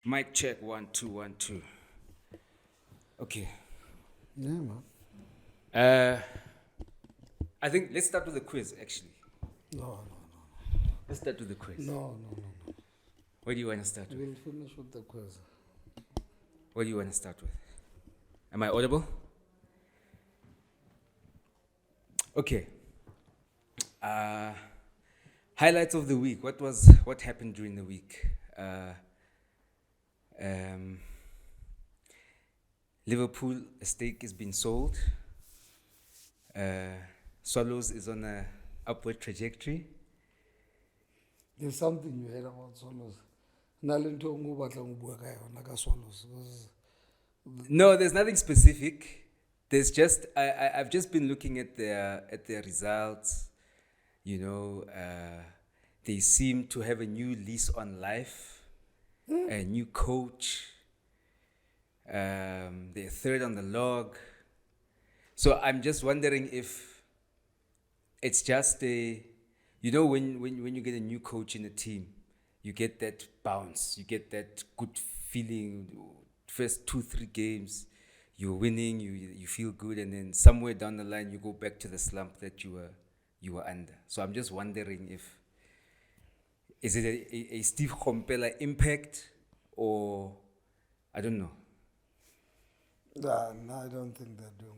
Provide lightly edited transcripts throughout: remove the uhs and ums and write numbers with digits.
Mic check 1 2 1 2. Okay. Yeah, man. I think let's start with the quiz. Actually, No. let's start with the quiz. No. What do you want to start with? We'll finish with the quiz. What do you want to start with? Am I audible? Okay. Highlights of the week. What happened during the week? Liverpool, a stake is being sold. Swallows is on a upward trajectory. There's something you heard about Swallows. Swallows. No, there's nothing specific. There's just I've just been looking at their results. You know, they seem to have a new lease on life, a new coach. They're third on the log. So I'm just wondering if it's just when you get a new coach in a team, you get that bounce, you get that good feeling. First 2-3 games, you're winning, you feel good, and then somewhere down the line you go back to the slump that you were under. So I'm just wondering is it a Steve Kompela impact, or I don't know. No, I don't think they're doing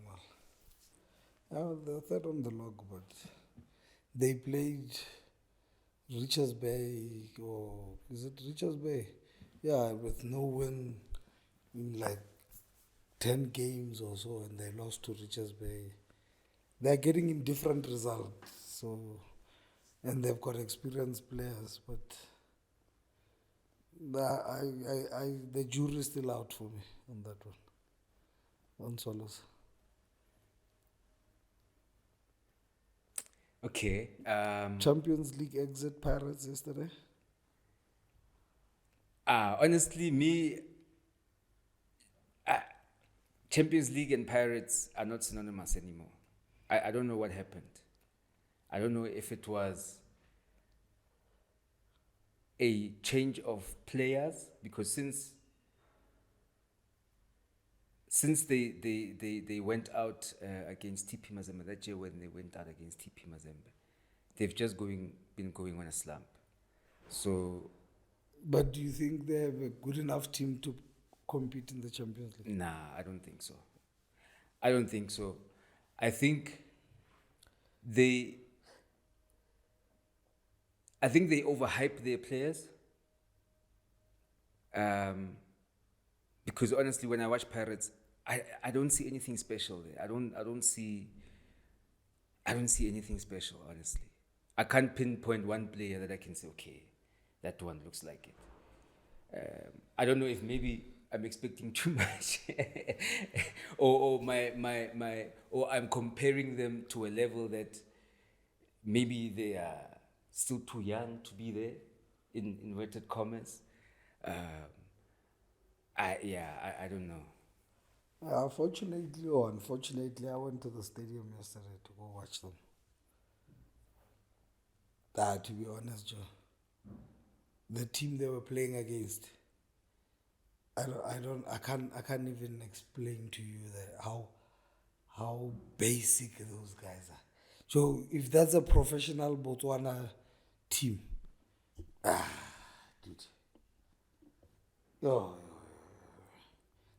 well. They're third on the log, but they played Richards Bay, or is it Richards Bay? Yeah, with no win in like 10 games or so, and they lost to Richards Bay. They're getting in different results, so, and they've got experienced players, but the jury's still out for me on that one. On Swallows. Okay. Champions League exit Pirates yesterday. Honestly, Champions League and Pirates are not synonymous anymore. I don't know what happened. I don't know if it was a change of players, because since they went out against TP Mazembe that year, when they went out against TP Mazembe, they've just been going on a slump. So, but do you think they have a good enough team to compete in the Champions League? Nah, I don't think so. I think they overhype their players. Because honestly, when I watch Pirates, I don't see anything special there. I don't see anything special, honestly. I can't pinpoint one player that I can say, okay, that one looks like it. I don't know if maybe I'm expecting too much, or I'm comparing them to a level that maybe they are still too young to be there, in inverted commas. I don't know. Fortunately or unfortunately, I went to the stadium yesterday to go watch them. To be honest, Joe, the team they were playing against, I can't even explain to you how basic those guys are. So if that's a professional Botswana team, dude,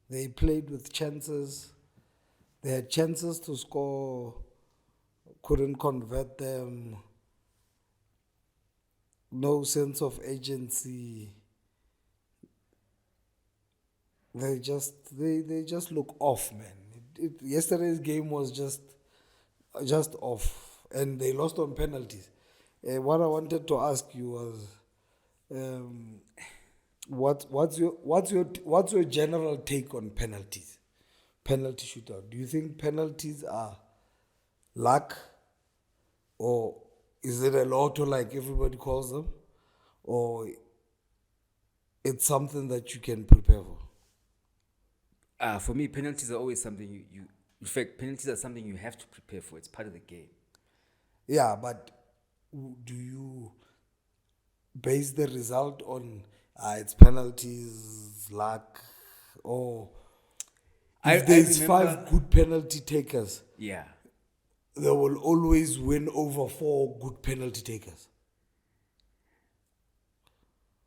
they played with chances. They had chances to score, couldn't convert them. No sense of agency. They just look off, man. Yesterday's game was just off, and they lost on penalties. What I wanted to ask you was, what's your general take on penalties? penalty shootout, do you think penalties are luck, or is it a lotto like everybody calls them, or it's something that you can prepare for? For me, penalties are always something in fact, penalties are something you have to prepare for. It's part of the game. Yeah, but do you base the result on it's penalties, luck, or if there's remember- 5 good penalty takers, Yeah. they will always win over 4 good penalty takers?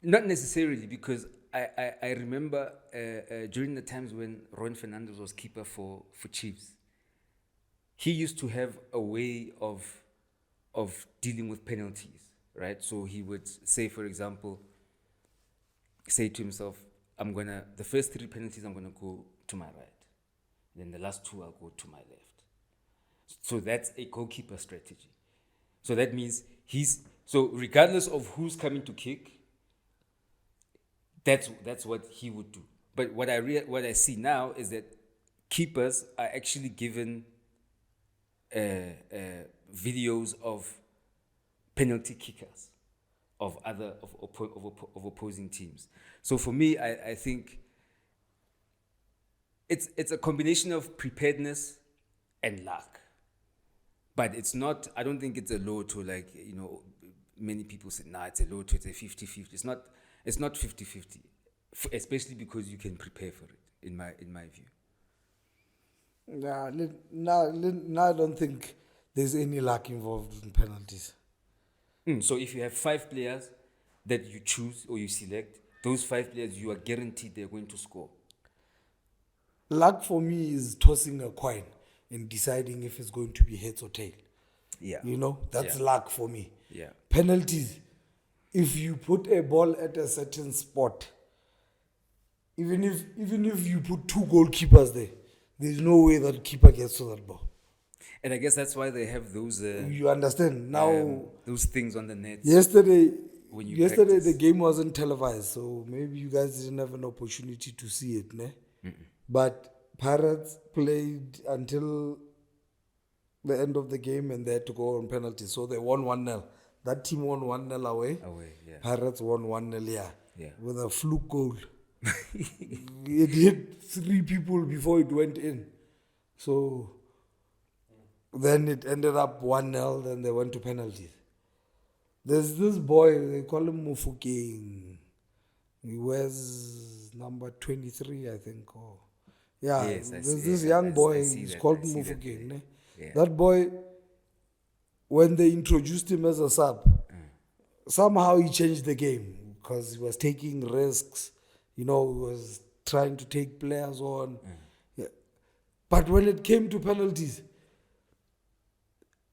Not necessarily, because I remember during the times when Ron Fernandez was keeper for Chiefs, he used to have a way of dealing with penalties, right? So he would say, for example, say to himself, the first 3 penalties I'm gonna go to my right. Then the last 2 I'll go to my left. So that's a goalkeeper strategy. So that means regardless of who's coming to kick, that's what he would do. But what I see now is that keepers are actually given videos of penalty kickers of opposing teams. So for me, I think it's a combination of preparedness and luck. But it's not, I don't think it's a lotto like, many people say, it's a lotto, it's a 50-50. It's not 50-50, especially because you can prepare for it, in my view. Now I don't think there's any luck involved in penalties. So if you have 5 players that you choose or you select, those 5 players, you are guaranteed they're going to score. Luck for me is tossing a coin and deciding if it's going to be heads or tail. Yeah. That's luck for me. Yeah. Penalties, if you put a ball at a certain spot, even if you put 2 goalkeepers there's no way that keeper gets to that ball. And I guess that's why they have those you understand now, those things on the net. Yesterday practice. the game wasn't televised, so maybe you guys didn't have an opportunity to see it, ne? But Pirates played until the end of the game and they had to go on penalties, so they won 1-0. That team won 1-0 away. Yeah. Pirates won 1-0, Yeah. with a fluke goal. It hit 3 people before it went in. So then it ended up 1-0, then they went to penalties. There's this boy, they call him Mufukeng. He wears number 23, I think. Yes, there's this young boy, he's called Mufukeng. Yeah. That boy, when they introduced him as a sub, somehow he changed the game because he was taking risks. He was trying to take players on. Yeah. But when it came to penalties,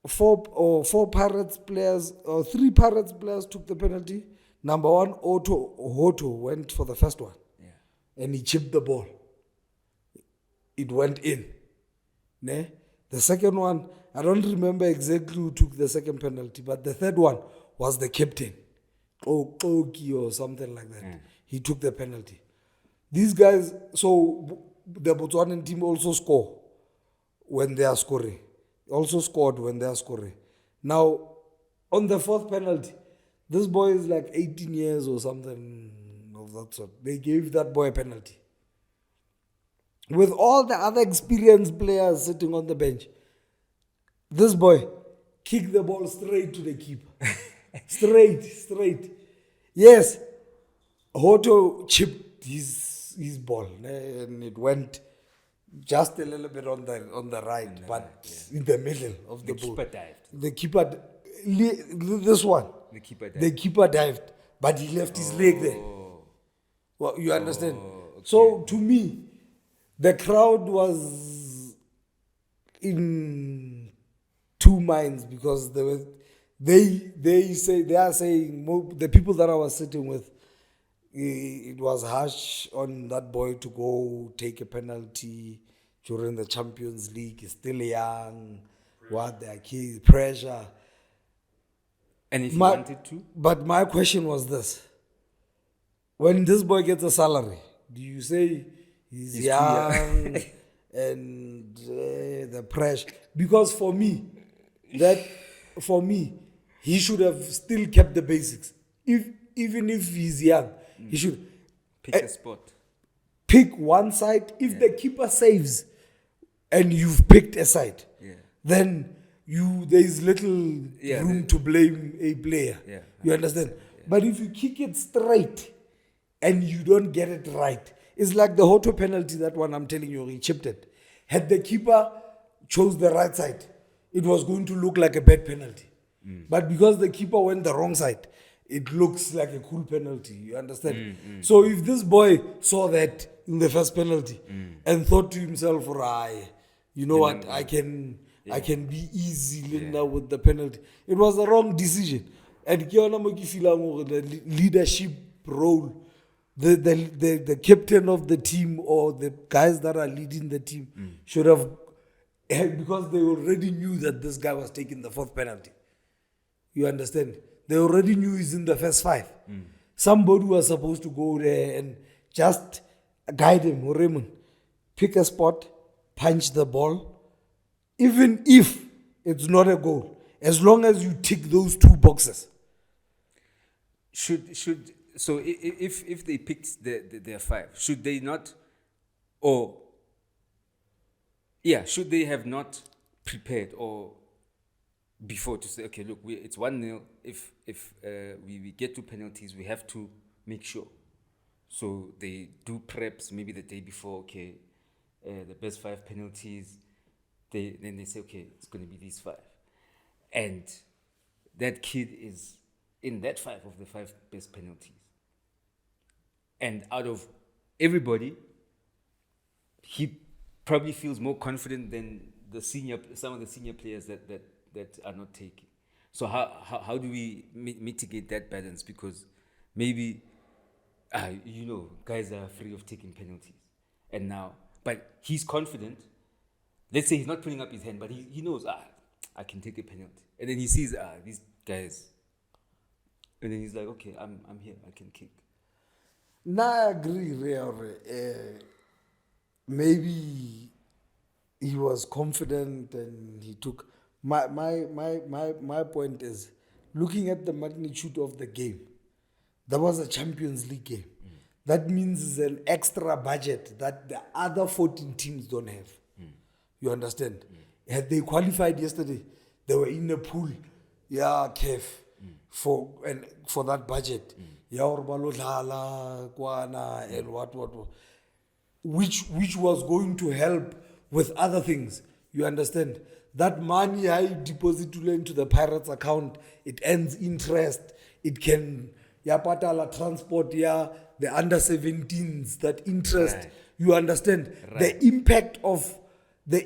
4 Pirates players or 3 Pirates players took the penalty. Number 1, Hoto went for the first one. Yeah. And he chipped the ball. It went in. Ne? The second one, I don't remember exactly who took the second penalty, but the third one was the captain, Oki or something like that. He took the penalty. These guys, so the Botswanan team also score when they are scoring. Also scored when they are scoring. Now, on the 4th penalty, this boy is like 18 years or something of that sort. They gave that boy a penalty. With all the other experienced players sitting on the bench, this boy kicked the ball straight to the keeper. straight. Yes, Hoto chipped his ball and it went just a little bit on the right, but in the middle of the ball. Keeper dived. The keeper, this one. The keeper dived, but he left his leg there. Well, you understand? Okay. So to me, the crowd was in 2 minds because they are saying, the people that I was sitting with, it was harsh on that boy to go take a penalty during the Champions League. He's still young. What their kids, pressure. And if you wanted to? But my question was this. When this boy gets a salary, do you say he's young and the pressure. Because for me, he should have still kept the basics. Even if he's young, he should Pick a spot. pick one side. If the keeper saves and you've picked a side, then there is little room to blame a player. Yeah, you understand? But if you kick it straight and you don't get it right, it's like the Hoto penalty, that one I'm telling you, he chipped it. Had the keeper chose the right side, it was going to look like a bad penalty. But because the keeper went the wrong side, it looks like a cool penalty. You understand? So if this boy saw that in the first penalty and thought to himself, right, you know what, I can be easy now with the penalty. It was the wrong decision. And the leadership role, the captain of the team or the guys that are leading the team should have, because they already knew that this guy was taking the fourth penalty. You understand? They already knew he's in the first five. Somebody was supposed to go there and just guide him, Raymond. Pick a spot, punch the ball, even if it's not a goal, as long as you tick those two boxes. So if they picked their five, should they not, should they have not prepared or before to say, okay, look, it's 1-0. If we get to penalties, we have to make sure. So they do preps maybe the day before. Okay, the best 5 penalties. Then they say, okay, it's going to be these 5, and that kid is in that 5 of the 5 best penalties. And out of everybody, he probably feels more confident than some of the senior players that are not taking. So how do we mitigate that balance? Because maybe guys are free of taking penalties, and now, but he's confident. Let's say he's not putting up his hand, but he knows I can take a penalty, and then he sees these guys, and then he's like, okay, I'm here, I can kick. No, I agree, maybe he was confident and he took. My point is, looking at the magnitude of the game, that was a Champions League game. That means it's an extra budget that the other 14 teams don't have. You understand? Had they qualified yesterday, they were in a pool, CAF, for that budget. And what, which was going to help with other things. You understand? That money I deposit into the Pirates account, it earns interest. It can patala transport the under 17s, that interest. Right. You understand? Right. The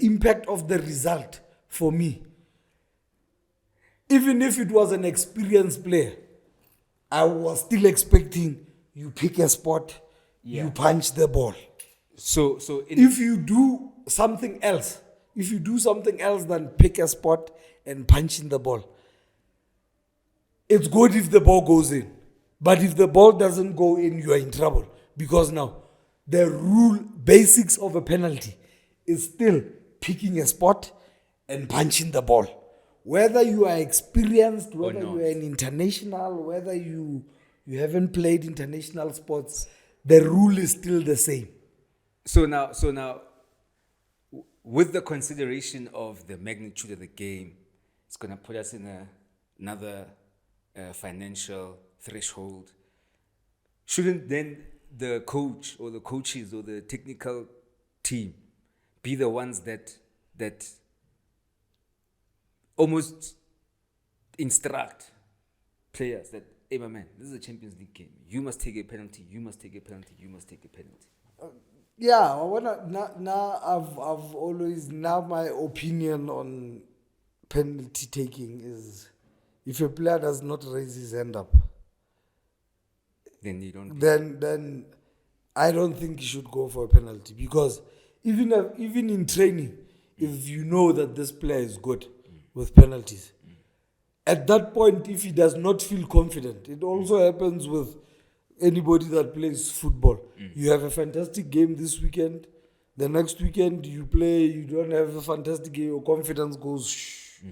impact of the result for me. Even if it was an experienced player, I was still expecting you pick a spot, you punch the ball. So if you do something else than pick a spot and punch in the ball, it's good if the ball goes in. But if the ball doesn't go in, you are in trouble. Because now, the basics of a penalty is still picking a spot and punching the ball. Whether you are experienced, whether you are an international, whether you haven't played international sports, the rule is still the same. So now, with the consideration of the magnitude of the game, it's going to put us in another financial threshold. Shouldn't then the coach or the coaches or the technical team be the ones that almost instruct players that, hey, my man, this is a Champions League game. You must take a penalty. You must take a penalty. You must take a penalty. I've always, my opinion on penalty taking is, if a player does not raise his hand up, then you don't. Then I don't think you should go for a penalty, because even in training, if you know that this player is good with penalties, at that point, if he does not feel confident, it also happens with anybody that plays football. You have a fantastic game this weekend, The next weekend you play, you don't have a fantastic game, your confidence goes shh.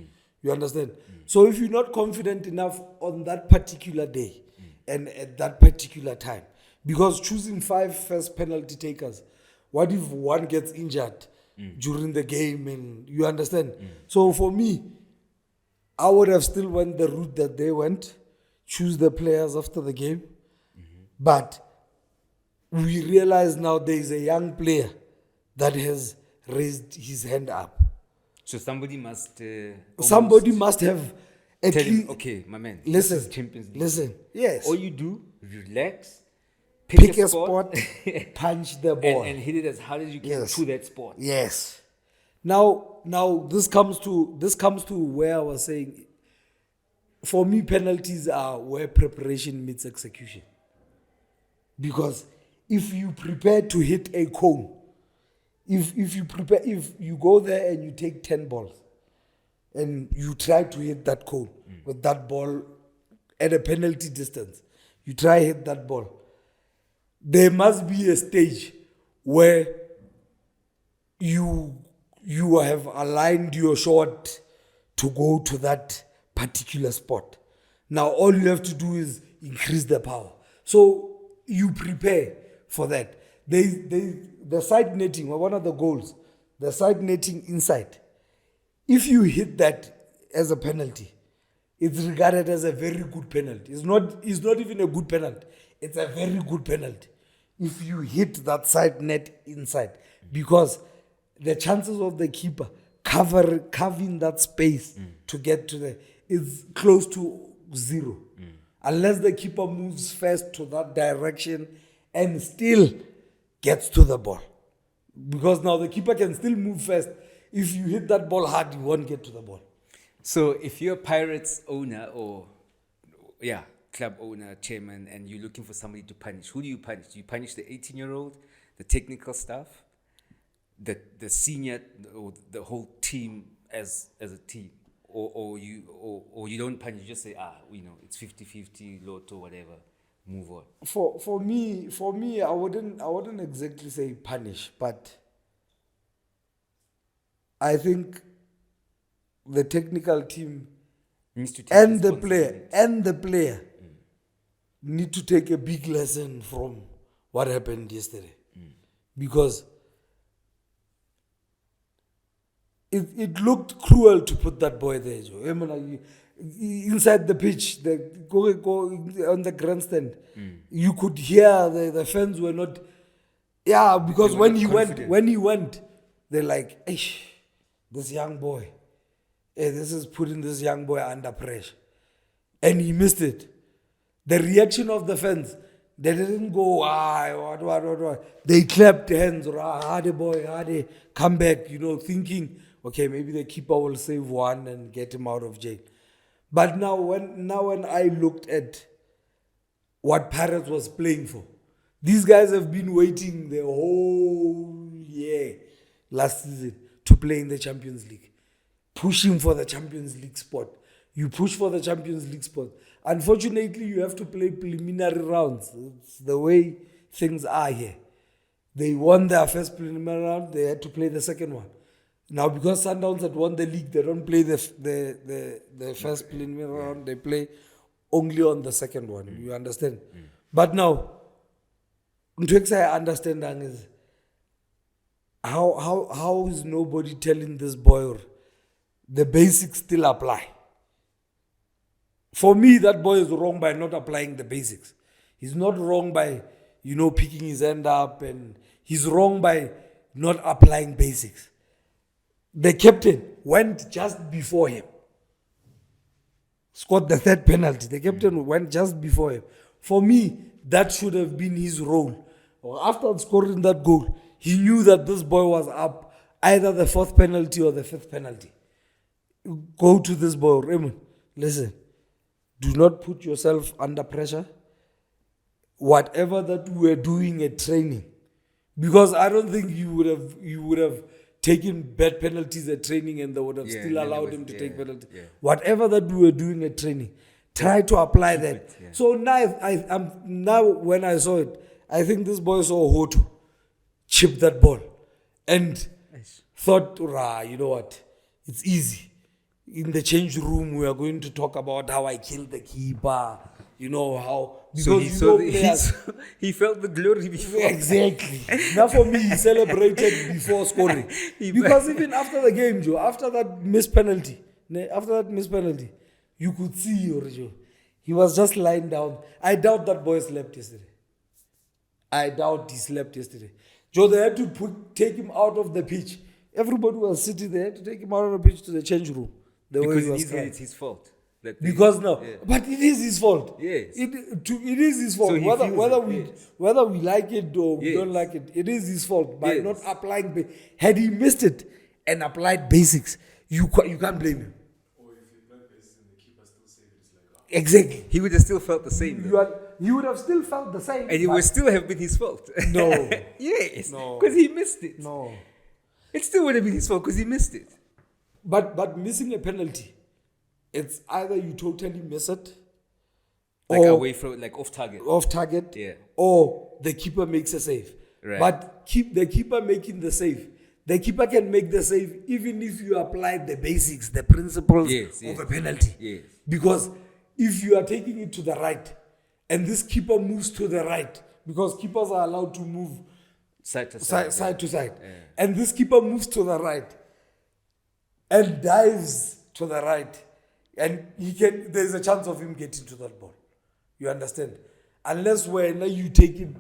You understand? So if you're not confident enough on that particular day and at that particular time, because choosing 5 first penalty takers, what if one gets injured during the game, and you understand? So for me, I would have still went the route that they went, choose the players after the game. But we realize now there is a young player that has raised his hand up. So somebody must have at tell him, least, okay, my man, listen, this is Champions League. listen, yes. All you do, relax, Pick a spot, punch the ball. and hit it as hard as you can to that spot. Yes. Now this comes to where I was saying, for me, penalties are where preparation meets execution. Because if you prepare to hit a cone, if you go there and you take 10 balls and you try to hit that cone with that ball at a penalty distance, you try hit that ball, there must be a stage where you have aligned your shot to go to that particular spot. Now all you have to do is increase the power. So you prepare for that. The side netting, one of the goals, the side netting inside, if you hit that as a penalty, it's regarded as a very good penalty. It's not even a good penalty. It's a very good penalty if you hit that side net inside, because the chances of the keeper covering that space to get to the is close to 0, unless the keeper moves first to that direction and still gets to the ball, because now the keeper can still move first. If you hit that ball hard, you won't get to the ball. So if you're a Pirates owner or club owner, chairman, and you're looking for somebody to punish, who do you punish? Do you punish the 18-year-old, the technical staff, the senior, or the whole team as a team? Or you don't punish, you just say, it's 50-50, lotto, whatever, move on. For me, I wouldn't exactly say punish, but I think the technical team needs to take and the player need to take a big lesson from what happened yesterday, because it looked cruel to put that boy there, Joe. I mean, inside the pitch, go on the grandstand, you could hear the fans were not, because when he went, they're like, "Eish, this young boy, this is putting this young boy under pressure," and he missed it. The reaction of the fans, they didn't go, what. They clapped hands, hardy boy, hardy, come back, thinking, okay, maybe the keeper will save one and get him out of jail. But now when I looked at what Pirates was playing for, these guys have been waiting the whole year last season to play in the Champions League, pushing for the Champions League spot. You push for the Champions League spot. Unfortunately, you have to play preliminary rounds. It's the way things are here. They won their first preliminary round, they had to play the second one. Now, because Sundowns had won the league, they don't play the first preliminary round, they play only on the second one. You understand? But now, what I understand is how is nobody telling this boy the basics still apply? For me, that boy is wrong by not applying the basics. He's not wrong by, picking his hand up, and he's wrong by not applying basics. The captain went just before him, scored the third penalty. The captain went just before him. For me, that should have been his role. After scoring that goal, he knew that this boy was up either the fourth penalty or the fifth penalty. Go to this boy, Raymond. Listen, do not put yourself under pressure. Whatever that we were doing at training, because I don't think you would have taken bad penalties at training and they would have still allowed him to take penalties. Yeah. Whatever that we were doing at training, try to apply that. Yeah. So now when I saw it, I think this boy saw Hotu chip that ball, and thought, you know what, it's easy. In the change room, we are going to talk about how I killed the keeper. You know how, because he felt the glory before. Exactly. Now for me, he celebrated before scoring. Because even after the game, Joe, after that missed penalty, you could see Joe, he was just lying down. I doubt that boy slept yesterday. I doubt he slept yesterday. Joe, they had to take him out of the pitch. Everybody was sitting there to take him out of the pitch to the change room. Because it's his fault. But it is his fault. Yes. It is his fault. So whether we like it or we don't like it, it is his fault by not applying. Had he missed it and applied basics, you can't blame him. Or if he applied basics and the keeper still saved it, it's like, exactly. He would have still felt the same. He would have still felt the same. And it would still have been his fault. No. Yes. No. Because he missed it. No. It still would have been his fault because he missed it. But missing a penalty, it's either you totally miss it, like away from, like off target, or the keeper makes a save. Right. But the keeper making the save, the keeper can make the save even if you apply the basics, the principles of a penalty. Yes. Because if you are taking it to the right, and this keeper moves to the right, because keepers are allowed to move side to side, yeah. And this keeper moves to the right and dives to the right, and there's a chance of him getting to that ball. You understand? Unless when you take it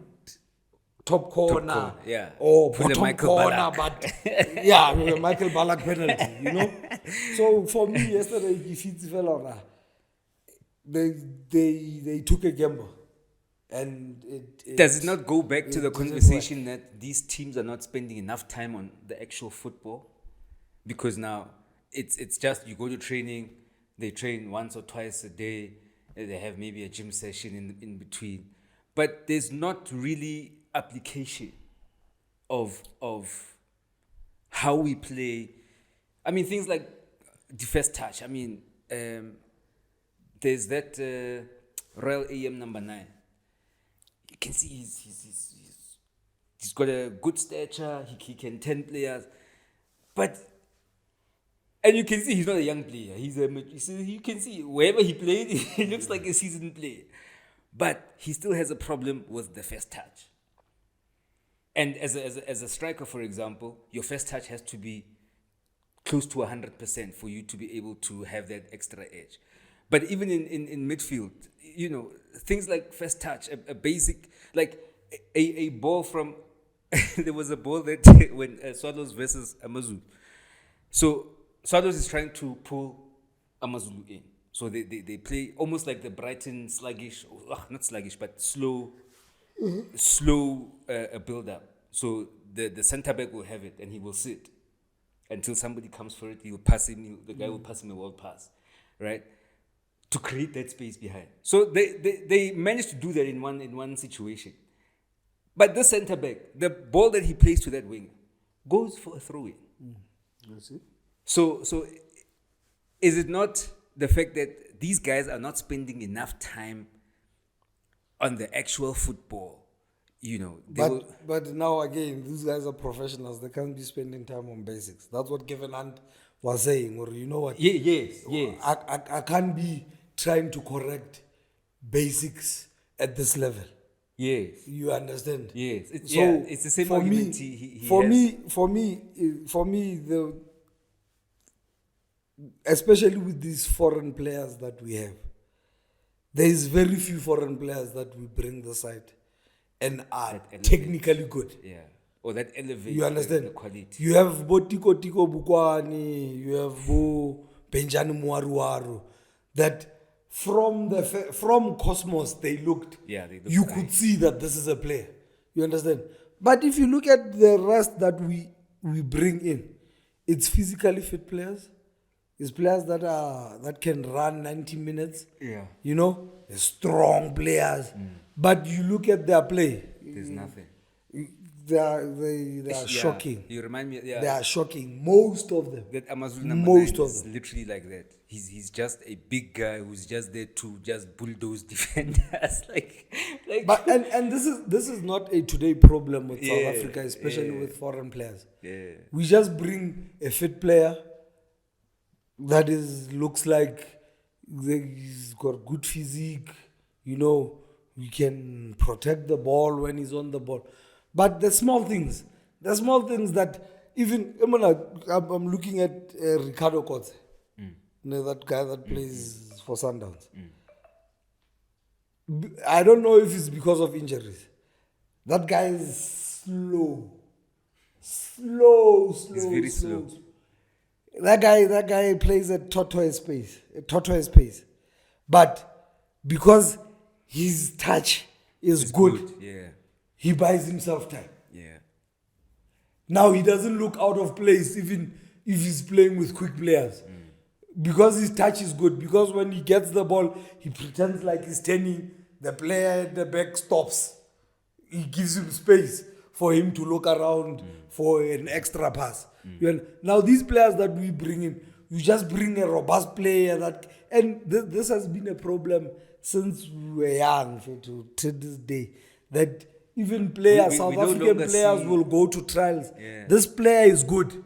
top corner, or for bottom Michael corner, Ballack. but with a Michael Ballack penalty, you know. So for me yesterday, if it fell on, they took a gamble, and does it not go back to the conversation that these teams are not spending enough time on the actual football? Because now it's just you go to training, they train once or twice a day, they have maybe a gym session in between, but there's not really application of how we play. I mean, things like the first touch. I mean, there's that Royal AM number 9. You can see he's got a good stature. He can 10 players, and you can see he's not a young player. You can see wherever he played, he looks like a seasoned player. But he still has a problem with the first touch. And as a striker, for example, your first touch has to be close to 100% for you to be able to have that extra edge. But even in midfield, you know, things like first touch, a basic, like a ball from, there was a ball that when Swalos versus Amazulu. So Swalos is trying to pull Amazulu in. So they play almost like the Brighton sluggish, not sluggish, but slow build-up. So the centre-back will have it and he will sit until somebody comes for it. He will pass him, the guy will pass him a world pass, right? To create that space behind. So they managed to do that in one situation. But the centre-back, the ball that he plays to that winger, goes for a throw-in. That's it. So is it not the fact that these guys are not spending enough time on the actual football? You know, but now again, these guys are professionals. They can't be spending time on basics. That's what Kevin Hunt was saying. Or you know what? Yes. I can't be trying to correct basics at this level. Yes. You understand? Yes. It's the same argument For me, especially with these foreign players that we have, there is very few foreign players that we bring the side and are technically good. Yeah. Or that elevates you understand? The quality. You have Bo Tiko Bukwani, you have Bo Benjani Muaruaru, that from Cosmos they looked. Yeah, they looked. You could see that this is a player. You understand? But if you look at the rest that we bring in, it's physically fit players. It's players that can run 90 minutes. Yeah. You know, they're strong players. But you look at their play. There's nothing. They are shocking. You remind me. They are shocking. Most of them. That Amazulu number 9 is literally like that. He's just a big guy who's just there to just bulldoze defenders. like But and this is not a today problem with South Africa, especially with foreign players. Yeah. We just bring a fit player that looks like he's got good physique, we can protect the ball when he's on the ball. But the small things that even, I'm looking at Ricardo Kotze, that guy that plays for Sundowns. I don't know if it's because of injuries. That guy is slow. He's very slow. That guy plays at tortoise pace. But because his touch is good, Yeah. he buys himself time. Yeah. Now he doesn't look out of place even if he's playing with quick players. Because his touch is good. Because when he gets the ball, he pretends like he's turning. The player at the back stops. He gives him space for him to look around for an extra pass. Now these players that we bring in, you just bring a robust player and this has been a problem since we were young to this day, that even players, South African players will go to trials. Yeah. This player is good,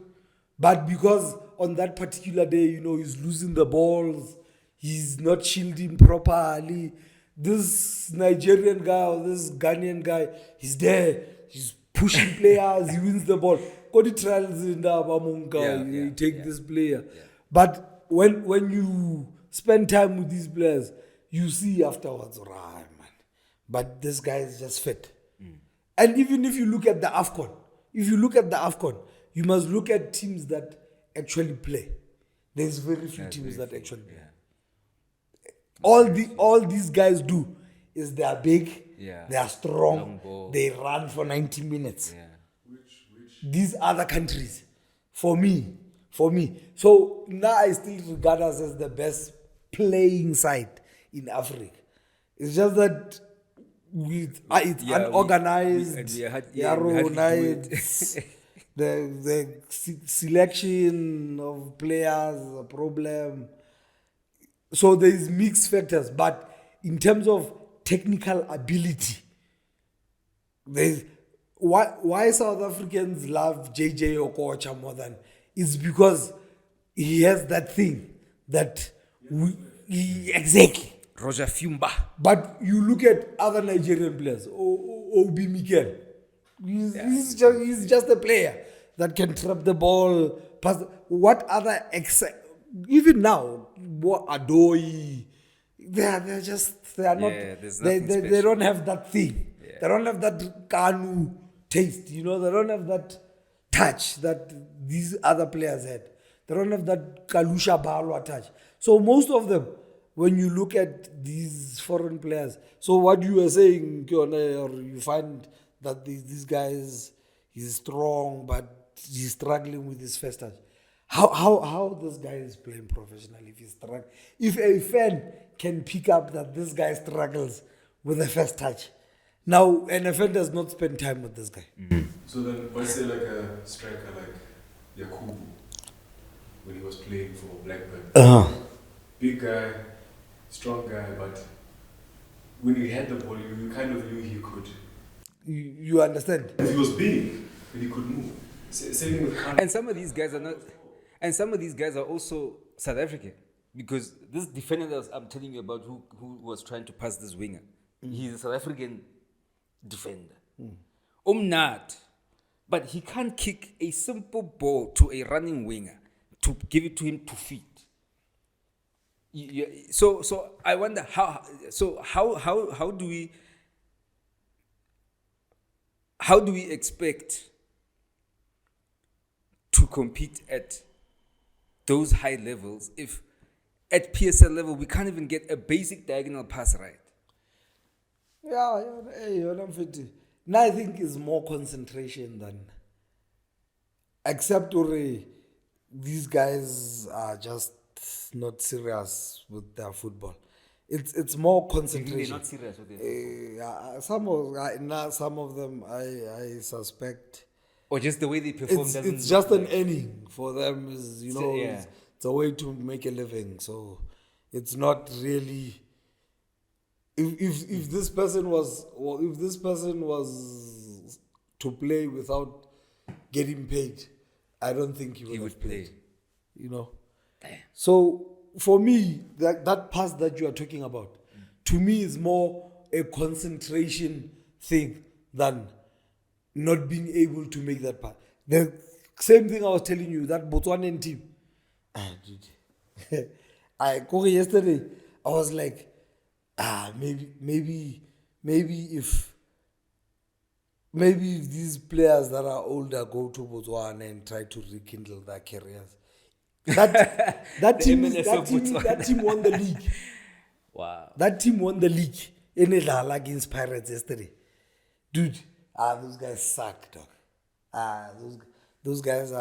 but because on that particular day, he's losing the balls, he's not shielding properly. This Nigerian guy or this Ghanaian guy, he's there, he's pushing players, he wins the ball. Go to trials in the you take this player. Yeah. But when you spend time with these players, you see afterwards, right, man. But this guy is just fit. And even if you look at the AFCON, you must look at teams that actually play. There's very few teams that actually play. All these guys do is they are big, they are strong, they run for 90 minutes. Yeah. These other countries, for me. So now I still regard us as the best playing side in Africa. It's just that it's unorganized, the selection of players is a problem. So there is mixed factors, but in terms of technical ability, there's why South Africans love JJ Okocha more than is because he has that thing that exactly. Roger Fumba. But you look at other Nigerian players, Obi Mikel. He's just a player that can trap the ball. Pass. What other even now, Adoi, they are not. They don't have that thing. Yeah. They don't have that Kanu taste. They don't have that touch that these other players had. They don't have that Kalusha Balwa touch. So most of them, when you look at these foreign players, so what you were saying, Kione, or you find that these guys, he's strong, but he's struggling with his first touch. How this guy is playing professionally if he's struggling? If a fan can pick up that this guy struggles with the first touch, now an fan does not spend time with this guy. Mm-hmm. So then, let's say like a striker like Yakubu, when he was playing for Blackburn, big guy, strong guy, but when he had the ball, you kind of knew he could. You understand? He was big, but he could move. Same with Khan. And some of these guys are not. And some of these guys are also South African, because this defender that I'm telling you about, who was trying to pass this winger, he's a South African defender. Not, but he can't kick a simple ball to a running winger to give it to him to feed. So I wonder how do we expect to compete at those high levels if at PSL level we can't even get a basic diagonal pass right? Yeah, now I think it's more concentration than, except these guys are just not serious with their football. It's more concentration. They're not serious with it. Some of them I suspect. Or just the way they perform It's just an earning for them. It's a way to make a living. So it's not really if this person was, or if this person was to play without getting paid, I don't think he would have would played. play. You know. So for me, that pass that you are talking about, to me, is more a concentration thing than not being able to make that pass. The same thing I was telling you, that Botswanan team. Dude. Yesterday, I was like, maybe if these players that are older go to Botswana and try to rekindle their careers. That team won the league. Wow. That team won the league in Elala against Pirates yesterday. Dude, those guys suck, dog. Those guys,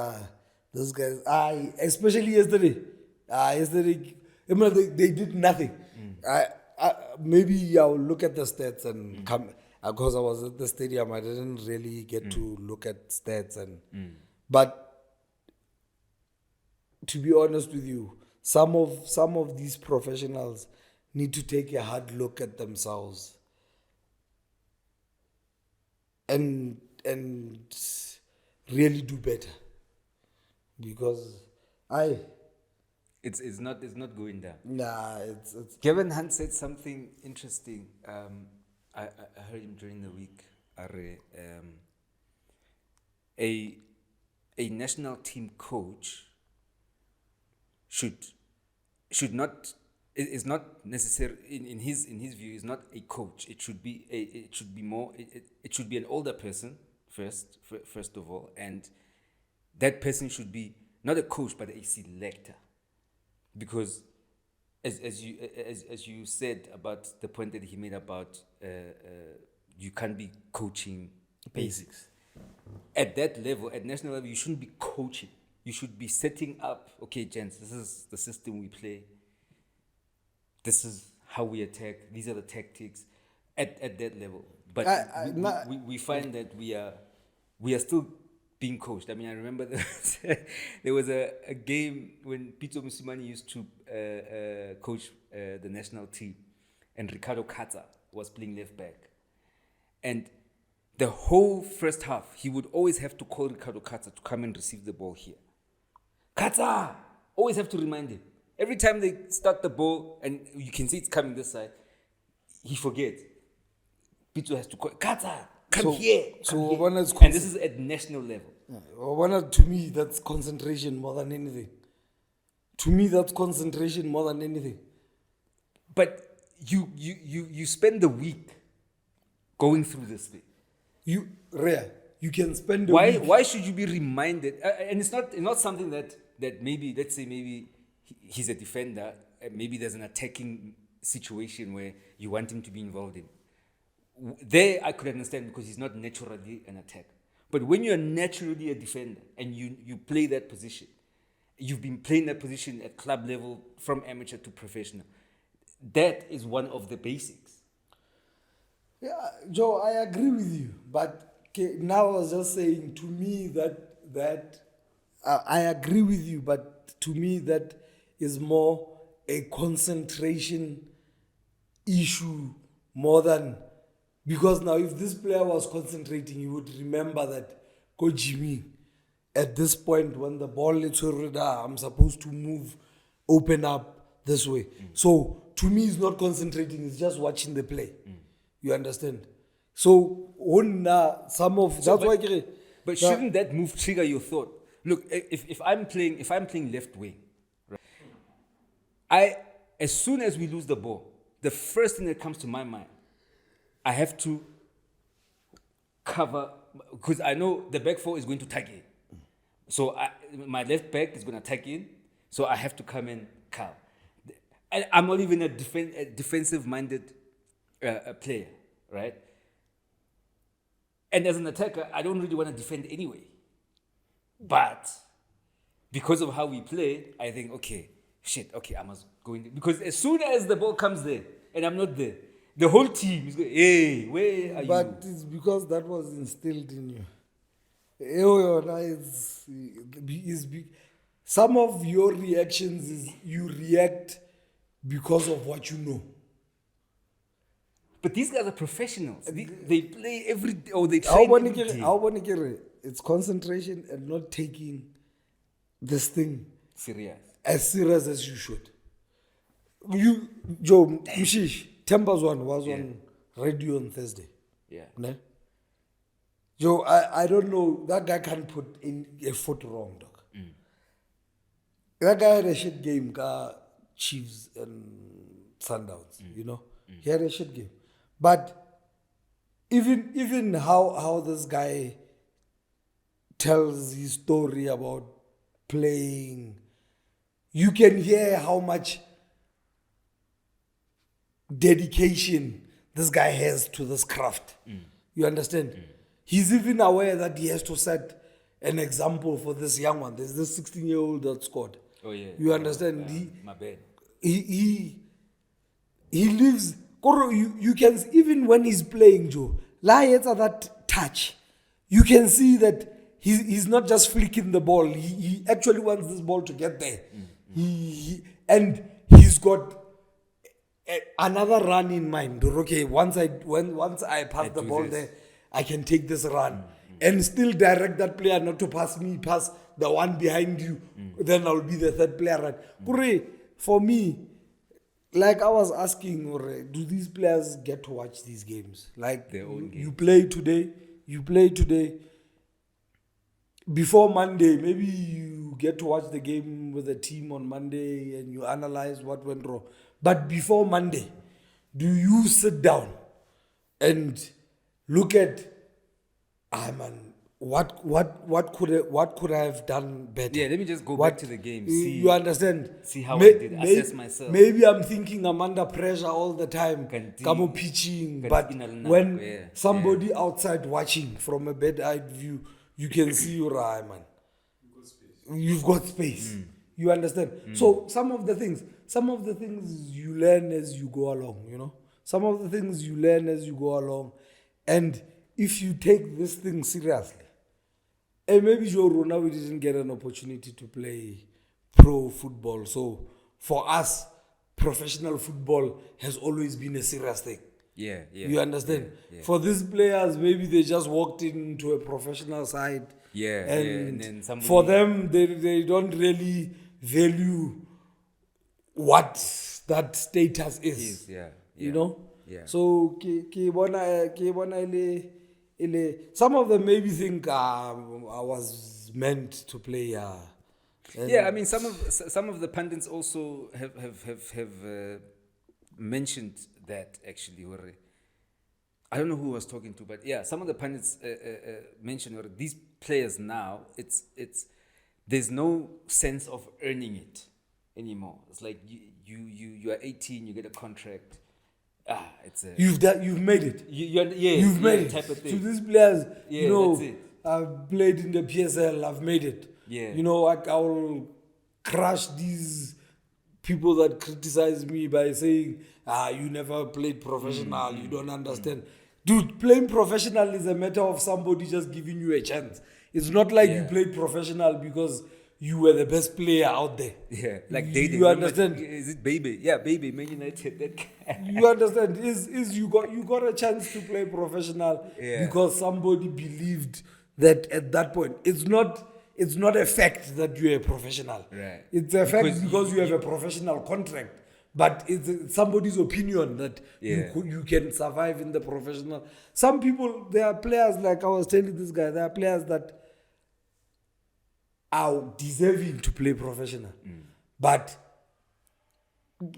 especially yesterday. Yesterday, they did nothing. Maybe I'll look at the stats and come, because I was at the stadium, I didn't really get to look at stats but to be honest with you, some of these professionals need to take a hard look at themselves and really do better, because it's not going down. Nah, it's Kevin Hunt said something interesting. I heard him during the week. A national team coach should not, is not necessary in his view, is not a coach. It should be it should be an older person first of all, and that person should be not a coach but a selector, because as you said about the point that he made about you can't be coaching basics. At that level, at national level, you shouldn't be coaching. You should be setting up, okay, gents, this is the system we play. This is how we attack. These are the tactics at that level. But we find that we are still being coached. I mean, I remember there was a game when Pito Musimani used to coach the national team, and Ricardo Katza was playing left back. And the whole first half, he would always have to call Ricardo Katza to come and receive the ball here. Katza! Always have to remind him. Every time they start the ball, and you can see it's coming this side, he forgets. Pito has to call, Katza, come here. And this is at national level. To me, that's concentration more than anything. But you spend the week going through this thing. You can spend a Why week. why should you be reminded? And it's not something that maybe, let's say maybe he's a defender, maybe there's an attacking situation where you want him to be involved in. There I could understand, because he's not naturally an attacker. But when you're naturally a defender and you play that position, you've been playing that position at club level from amateur to professional, that is one of the basics. Yeah, Joe, I agree with you. But now I was just saying, to me, that I agree with you, but to me that is more a concentration issue more than, because now if this player was concentrating, he would remember that Coach Jimmy, at this point when the ball is already, I'm supposed to move, open up this way. So to me, he's not concentrating, he's just watching the play. You understand? So But shouldn't that move trigger your thought? Look, if I'm playing left wing, right, as soon as we lose the ball, the first thing that comes to my mind, I have to cover, because I know the back four is going to tag in. So my left back is going to tag in, so I have to come and cover. I'm not even a defensive-minded player, right? And as an attacker, I don't really want to defend anyway. But because of how we play, I think, okay, I must go in. Because as soon as the ball comes there, and I'm not there, the whole team is going, hey, where are you? But it's because that was instilled in you. Some of your reactions is you react because of what you know. But these guys are professionals. They play every day, or they train every day. It's concentration and not taking this thing Serious. as serious as you should. You, Joe, Mshish, Temba's one was on radio on Thursday. Yeah. Ne? Joe, I don't know, that guy can't put in a foot wrong, dog. That guy had a shit game, Chiefs and Sundowns, you know? He had a shit game. But even how this guy tells his story about playing, you can hear how much dedication this guy has to this craft. You understand? He's even aware that he has to set an example for this young one. There's this 16-year-old that scored. Oh yeah. You understand? My bad. He lives. You can, even when he's playing, Joe, at that touch, you can see that he's not just flicking the ball. He actually wants this ball to get there. And he's got another run in mind. Okay, once I pass the ball there, I can take this run and still direct that player not to pass me, pass the one behind you. Then I'll be the third player. Right? For me, like I was asking, do these players get to watch these games? Like you play today. Before Monday, maybe you get to watch the game with the team on Monday and you analyze what went wrong. But before Monday, do you sit down and look at, what could I have done better? Yeah, let me just go back to the game. See, You understand? See how I did. Assess myself. Maybe I'm thinking I'm under pressure all the time. Come pitching, but when somebody outside watching from a bed-eyed view, you can see your eye, man. You've got space. You understand? So some of the things you learn as you go along, you know? Some of the things you learn as you go along. And if you take this thing seriously, and maybe Joe Rona, we didn't get an opportunity to play pro football. So for us, professional football has always been a serious thing. Yeah. You understand? For these players, maybe they just walked into a professional side. And then somebody, for them, they don't really value what that status is. You know? Yeah. So, some of them maybe think I was meant to play. I mean, some of the pundits also have mentioned that actually. I don't know who I was talking to, but yeah, some of the pundits mentioned these players now. It's there's no sense of earning it anymore. It's like you are 18, you get a contract. You've made it. You've made it. Type of thing. To these players, that's it. I've played in the PSL. I've made it. You know, I will crush these people that criticize me by saying, you never played professional. You don't understand. Dude, playing professional is a matter of somebody just giving you a chance. It's not like you played professional because you were the best player out there. Yeah, like Dede. You understand? Is it Baby? Yeah, Baby, Man United, that guy. You understand? Is you got a chance to play professional because somebody believed that at that point. It's not a fact that you're a professional. Right. It's a fact because you have a professional contract. But it's somebody's opinion that you can survive in the professional. Some people, there are players, like I was telling this guy, there are players that are deserving to play professional. But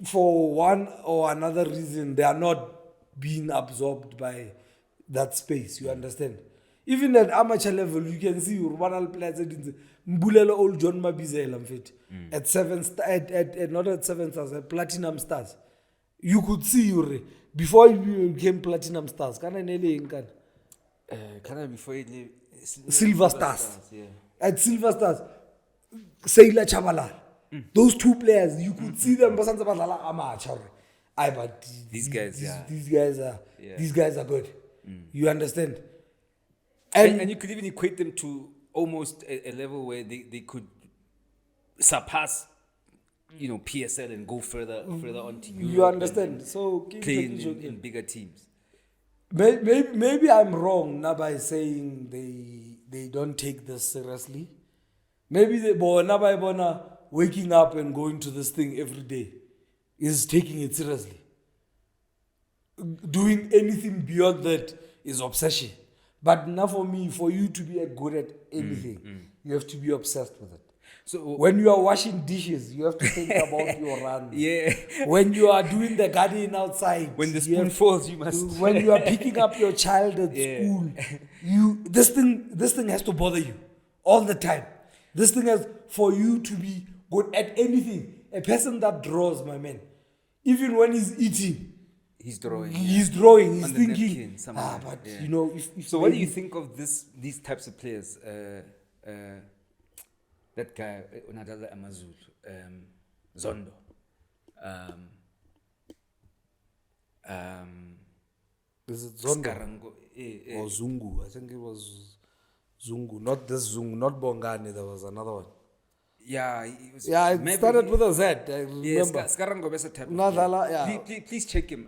for one or another reason, they are not being absorbed by that space. You understand? Even at amateur level, you can see Urbanal players Mbulelo old John Mabizela at 7 at not at 7 stars, at platinum stars. You could see before you became platinum stars. Before you Silver stars. At Silver Stars, Sailor Chabalal. Those two players, you could see them. But these guys are good. You understand? And you could even equate them to almost a level where they could surpass, PSL and go further on to Europe. You understand? So play in bigger teams. maybe I'm wrong now by saying they don't take this seriously. Maybe they waking up and going to this thing every day is taking it seriously. Doing anything beyond that is obsession. But now for me, for you to be good at anything, you have to be obsessed with it. So when you are washing dishes, you have to think about your run. Yeah. When you are doing the gardening outside, when the spoon falls, you must. When you are picking up your child at school, this thing has to bother you all the time. This thing has for you to be good at anything. A person that draws, my man, even when he's eating, he's drawing. He's drawing. He's thinking. You know, if so, what do you think of these types of players? That guy, Unadala Amazulu, Zondo. Is it Zondo? Skarango, or Zungu? I think it was Zungu. Not this Zungu, not Bongani. There was another one. Yeah, it was. Yeah, it started with a Z. I remember. Yeah, Skarango Besa type. Unadala, yeah. Please check him,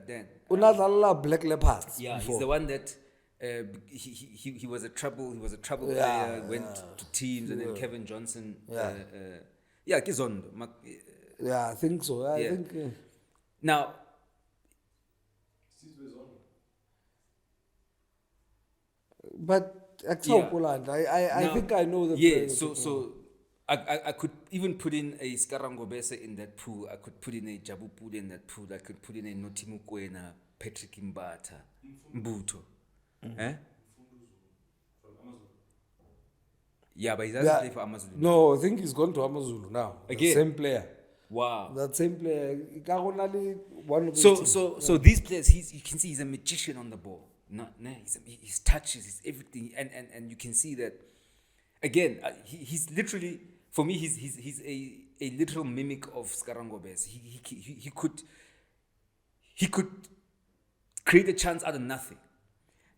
Dan. Unadala Black Leopards. Yeah, before. he's the one that. He was a trouble player, went to teams, and then Kevin Johnson. Kizondo. Yeah, I think so. I think. Now. But Poland, I think I know the. Yeah, so I could even put in a Skarango Besa in that pool. I could put in a Jabu Puli in that pool. I could put in a Notimukwena, Patrick Mbata, Mbuto. Yeah, but he doesn't play for Amazulu. No, I think he's gone to Amazulu now. Again? The same player. Wow. That same player. So these players, you can see he's a magician on the ball. His touches, his everything, and you can see that. Again, he's literally, for me, he's a literal mimic of Skarango Bes. He could create a chance out of nothing.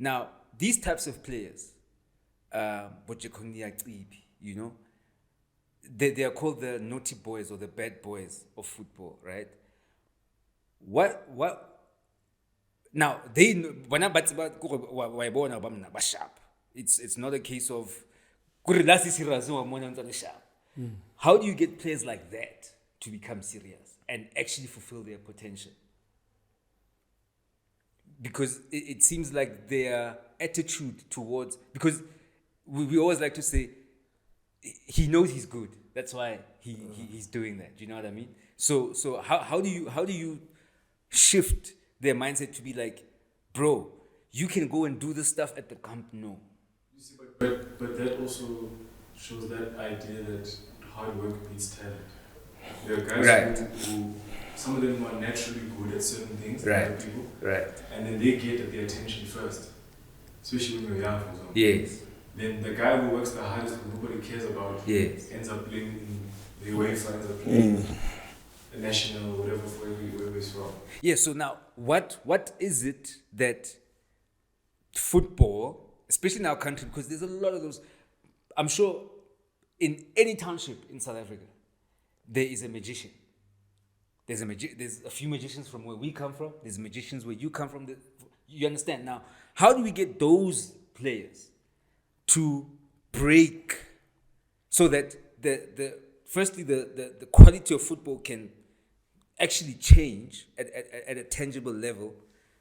Now, these types of players, you know, they are called the naughty boys or the bad boys of football, right? What? Now, they when I sharp. It's not a case of how do you get players like that to become serious and actually fulfill their potential? Because it seems like their attitude towards, because we always like to say he knows he's good, that's why he's doing that. Do you know what I mean? So how do you shift their mindset to be like, bro, you can go and do this stuff at the Camp Nou? You see, but that also shows that idea that hard work beats talent. There are guys who some of them are naturally good at certain things, other people, and then they get the attention first, especially when you're young, for example. Yes. Then the guy who works the hardest, who nobody cares about, ends up playing in the UEFA, ends up playing the national, whatever, wherever he's from. Yeah. So now, what is it that football, especially in our country, because there's a lot of those. I'm sure in any township in South Africa, there is a magician. There's a few magicians from where we come from. There's magicians where you come from. You understand? Now, how do we get those players to break so that the quality of football can actually change at a tangible level,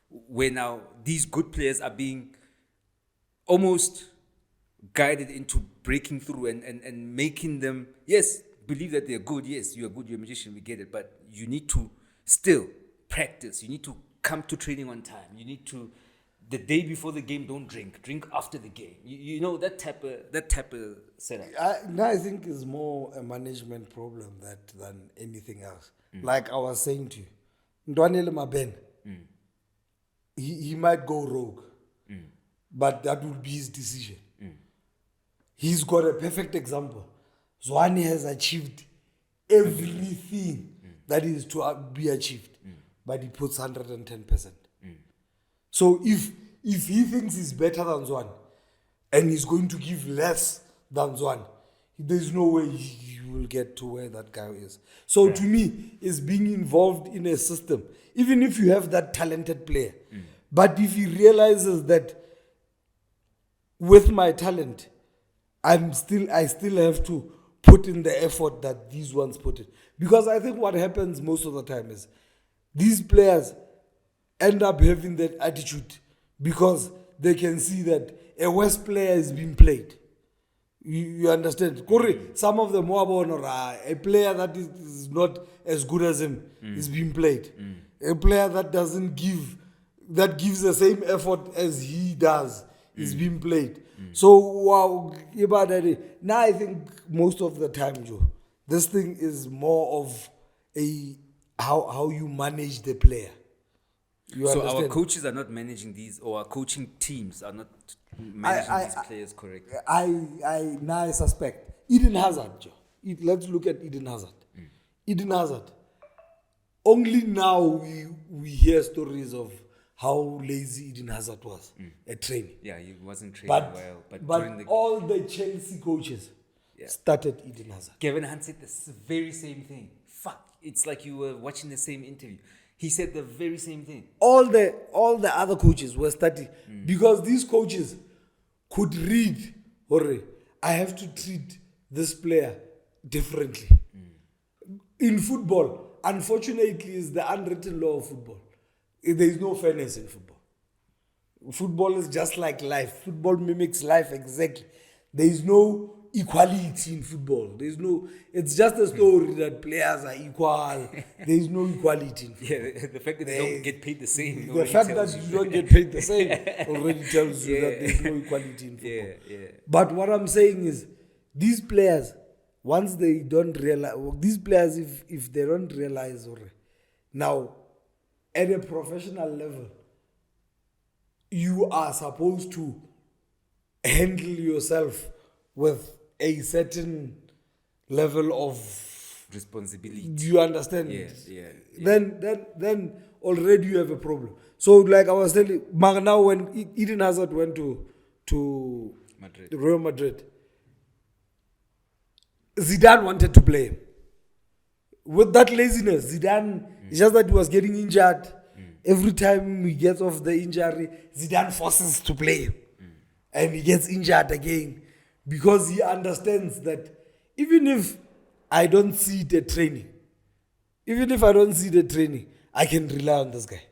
where now these good players are being almost guided into breaking through and making them, yes, believe that they're good. Yes, you're good, you're a magician, we get it. But you need to still practice. You need to come to training on time. You need to, the day before the game, don't drink after the game. You know, that type of setup. I think it's more a management problem than anything else. Like I was saying to you, Ndwanele Maben, he might go rogue, but that would be his decision. He's got a perfect example. Zwane has achieved everything that is to be achieved, but he puts 110%. So if he thinks he's better than Zwane and he's going to give less than Zwane, there's no way he will get to where that guy is. So to me, it's being involved in a system. Even if you have that talented player, But if he realizes that with my talent, I still have to put in the effort that these ones put in. Because I think what happens most of the time is these players end up having that attitude because they can see that a West player is being played. You understand? Some of them or a player that is not as good as him is being played. A player that that gives the same effort as he does is being played. So wow, now I think most of the time, Joe, this thing is more of how you manage the player. You So understand? our coaches are not managing these, or our coaching teams are not managing these players correctly. Now I suspect Eden Hazard, Joe. Let's look at Eden Hazard. Eden Hazard. Only now we hear stories of how lazy Eden Hazard was at training. Yeah, he wasn't training well. But during the all the Chelsea coaches started Eden Hazard. Kevin Hunt said the very same thing. Fuck, it's like you were watching the same interview. He said the very same thing. All the other coaches were starting because these coaches could read, I have to treat this player differently. In football, unfortunately, is the unwritten law of football. There is no fairness in football. Football is just like life. Football mimics life exactly. There is no equality in football. It's just a story that players are equal. There is no equality in football. Yeah, the fact that they don't get paid the same. The fact that you don't get paid the same already tells you that there is no equality in football. But what I'm saying is, these players, once they don't realize, if they don't realize, now, at a professional level, you are supposed to handle yourself with a certain level of responsibility. Do you understand? Yeah. Then already you have a problem. So like I was telling you, now when Eden Hazard went to Madrid. Real Madrid, Zidane wanted to play him. With that laziness, Zidane, it's just that he was getting injured. Every time he gets off the injury, Zidane forces to play him. And he gets injured again. Because he understands that even if I don't see the training, I can rely on this guy.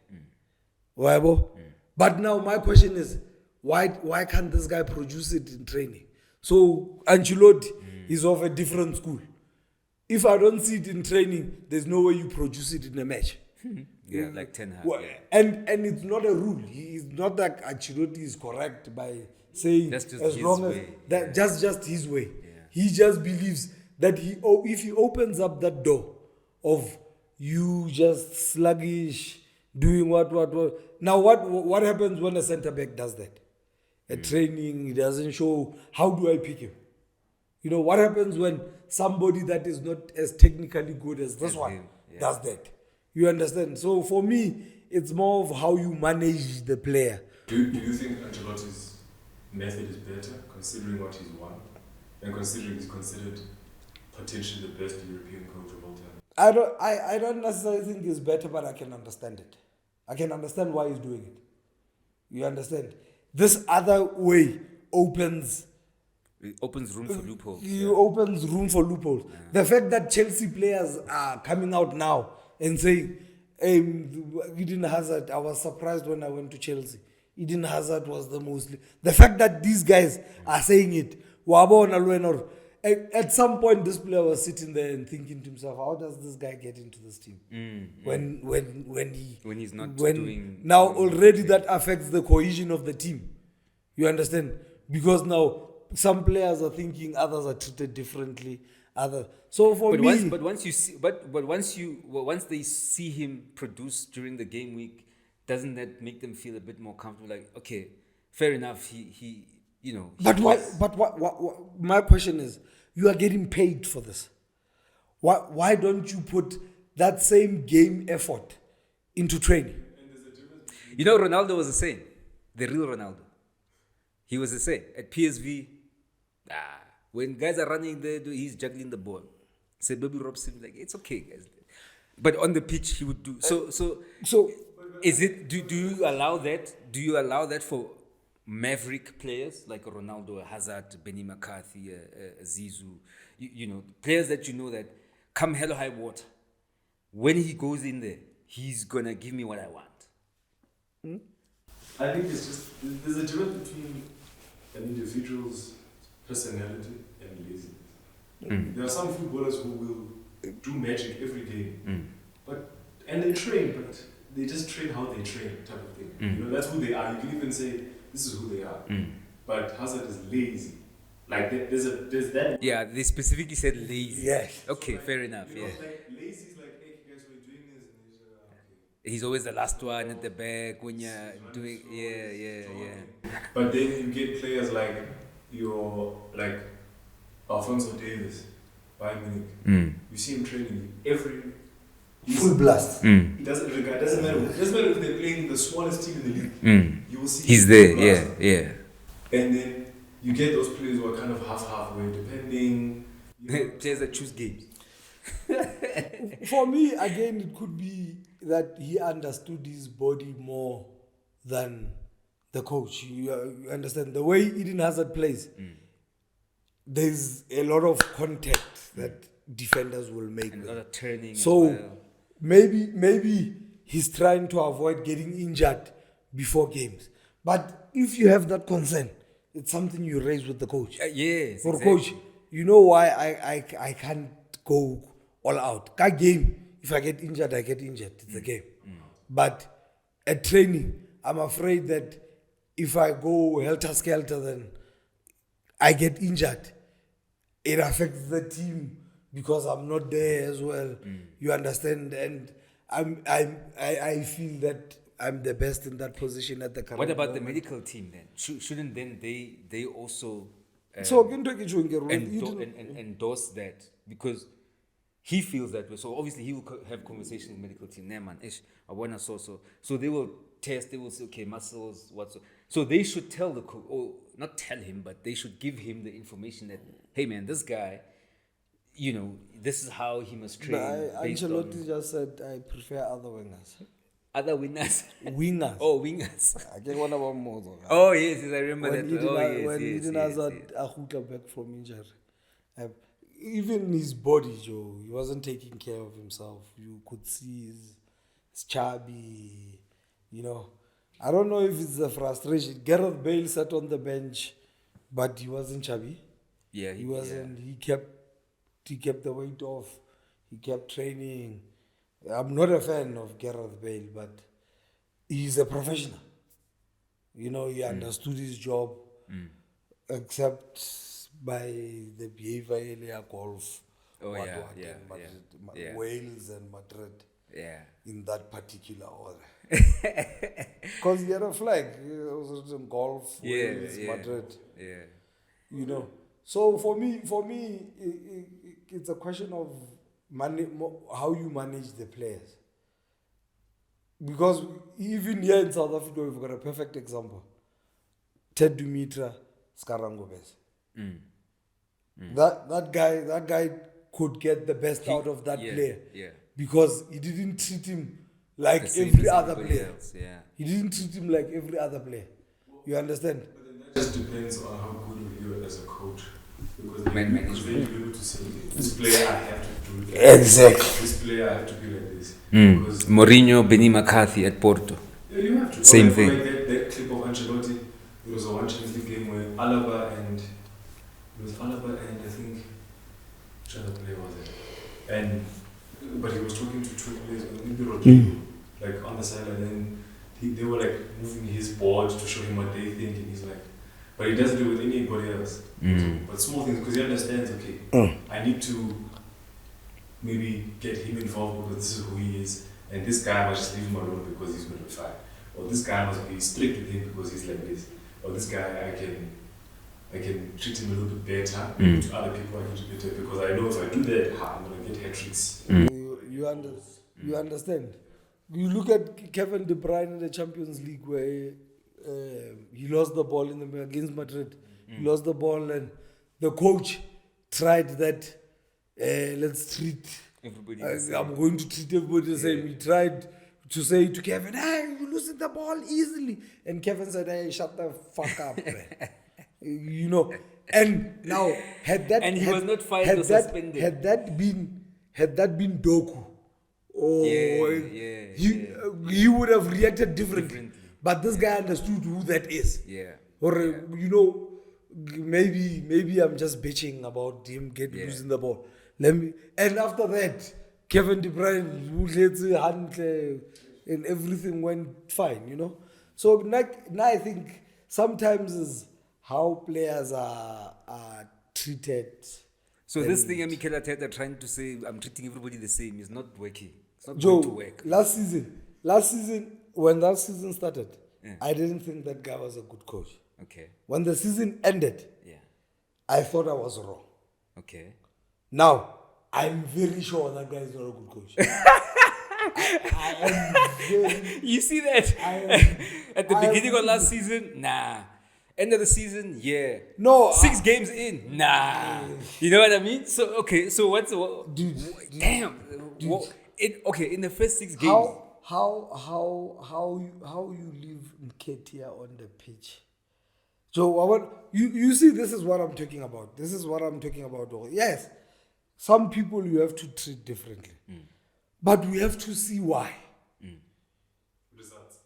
But now my question is, why can't this guy produce it in training? So Ancelotti is of a different school. If I don't see it in training, there's no way you produce it in a match. Yeah, like 10 Well, and it's not a rule. It's not that Ancelotti is correct by saying That's just as his long way. as that just his way. Yeah. He just believes that if he opens up that door of you just sluggish, doing what. Now what happens when a centre back does that? At training, he doesn't show. How do I pick him? You know, what happens when somebody that is not as technically good as this one does that? You understand? So for me, it's more of how you manage the player. Do you think Ancelotti's method is better, considering what he's won, and considering he's considered potentially the best European coach of all time? I don't necessarily think it's better, but I can understand it. I can understand why he's doing it. You understand? This other way opens room for loopholes. Opens room for loopholes. Yeah. The fact that Chelsea players are coming out now and saying, Eden Hazard, I was surprised when I went to Chelsea. Eden Hazard was the most. The fact that these guys are saying it, at some point this player was sitting there and thinking to himself, how does this guy get into this team? When he's not doing. Now already that affects the cohesion of the team. You understand? Because now some players are thinking others are treated differently. Once they see him produce during the game week, doesn't that make them feel a bit more comfortable? Like, okay, fair enough. He But why? My question is, you are getting paid for this. Why don't you put that same game effort into training? You know, Ronaldo was the same. The real Ronaldo. He was the same at PSV. When guys are running there, he's juggling the ball. Say, Baby Robson, like, it's okay, guys. But on the pitch, he would do so. Is it? Do you allow that? Do you allow that for maverick players like Ronaldo, Hazard, Benny McCarthy, Zizou? You know, players that you know that come hell or high water, when he goes in there, he's gonna give me what I want. I think it's just there's a difference between an individual's personality and laziness. There are some footballers who will do magic every game, and they train, but they just train how they train, type of thing. You know, that's who they are. You can even say this is who they are. But Hazard is lazy. Like there's that. Yeah, they specifically said lazy. Yes. Okay, fair enough. You know, Yeah. like lazy is like, hey guys, we're doing this, and he's okay. He's always the last one at the back when you're doing. Yeah. But then you get players like Alphonso Davies, Bayern Munich. You see him training every Full blast. It doesn't regard. Doesn't matter. It doesn't matter if they're playing the smallest team in the league. You will see. He's him there. blast. Yeah. And then you get those players who are kind of halfway, depending. Players that choose games. For me, again, it could be that he understood his body more than the coach. You understand? The way Eden Hazard plays, there's a lot of contact that defenders will make. And a lot of turning. So as well. maybe he's trying to avoid getting injured before games. But if you have that concern, it's something you raise with the coach. Yes. For exactly. coach, you know why I can't go all out. That game, if I get injured, I get injured. It's a game. But at training, I'm afraid that if I go helter-skelter, then I get injured. It affects the team because I'm not there as well. You understand? And I feel that I'm the best in that position at the current What about moment. the medical team then? Shouldn't then they also So endorse that, because he feels that way. So obviously he will have conversations with medical team. Nah, man, I wanna so they will test. They will say, okay, muscles, what's so they should tell the coach, or not tell him, but they should give him the information that, hey man, this guy, you know, this is how he must train. Ancelotti just said I prefer other wingers. Other winners. Wingers. Oh, wingers. I get one about more. Oh yes, I remember When that. when Eden Hazard back from injury, even his body, Joe, he wasn't taking care of himself. You could see he's chubby, you know. I don't know if it's a frustration. Gareth Bale sat on the bench, but he wasn't chubby. Yeah, He wasn't. He kept the weight off. He kept training. I'm not a fan of Gareth Bale, but he's a professional. You know, he understood his job, except by the behavior area golf. Oh, in yeah. Madrid, Wales and Madrid. Yeah. In that particular order. Because he had a flag. He was written golf, Wales, Madrid. Yeah. You know. So for me, it's a question of how you manage the players. Because even here in South Africa, we've got a perfect example. Ted Dumitra, Skarangobes. That guy could get the best out of that player. Yeah. Because he didn't treat him like The same every as other everybody player. else, yeah. He didn't treat him like every other player. You understand? But then that just depends on how good you are as a coach. Because Man then management. you're able to say, this player I have to do it. Exactly. This player I have to be like this. Because Mourinho, Benny McCarthy at Porto. yeah, you have to. Same Or thing. Like that clip of Ancelotti. It was a one Champions League game where Alaba and I think which other player was it? But he was talking to two players, maybe Rodrigo, like on the sideline, and they were like moving his board to show him what they think, and he's like, but he doesn't do it with anybody else. But small things, because he understands, okay, I need to maybe get him involved because this is who he is, and this guy must just leave him alone because he's going to fight, or this guy must be strict with him because he's like this, or this guy I can treat him a little bit better. To other people I can treat better because I know if I do that, I'm going to get hat-tricks. You understand? You look at Kevin De Bruyne in the Champions League where he lost the ball against Madrid. He lost the ball and the coach tried that, let's treat, Everybody the same. I'm going to treat everybody the same. He tried to say to Kevin, hey, you losing the ball easily. And Kevin said, hey, shut the fuck up, man. You know, and now And he was not fined or suspended. Had that been Doku, he would have reacted differently. But this guy understood who that is. Yeah. Or you know, maybe I'm just bitching about him losing the ball. And after that, Kevin De Bruyne and everything went fine, you know. So now I think sometimes is how players are treated. So this thing Mikel Arteta trying to say, I'm treating everybody the same, is not working. It's not Joe, going to work. last season, when that season started, I didn't think that guy was a good coach. Okay. When the season ended, I thought I was wrong. Okay. Now, I'm very sure that guy is not a good coach. I am very... You see that? At the beginning of last season? Nah. End of the season? Yeah. No. 6 games in? Nah. You know what I mean? So, okay. So what's... Damn. In the first 6 games... How you live in Ketia on the pitch? So you see, this is what I'm talking about. Yes, some people you have to treat differently, but we have to see why.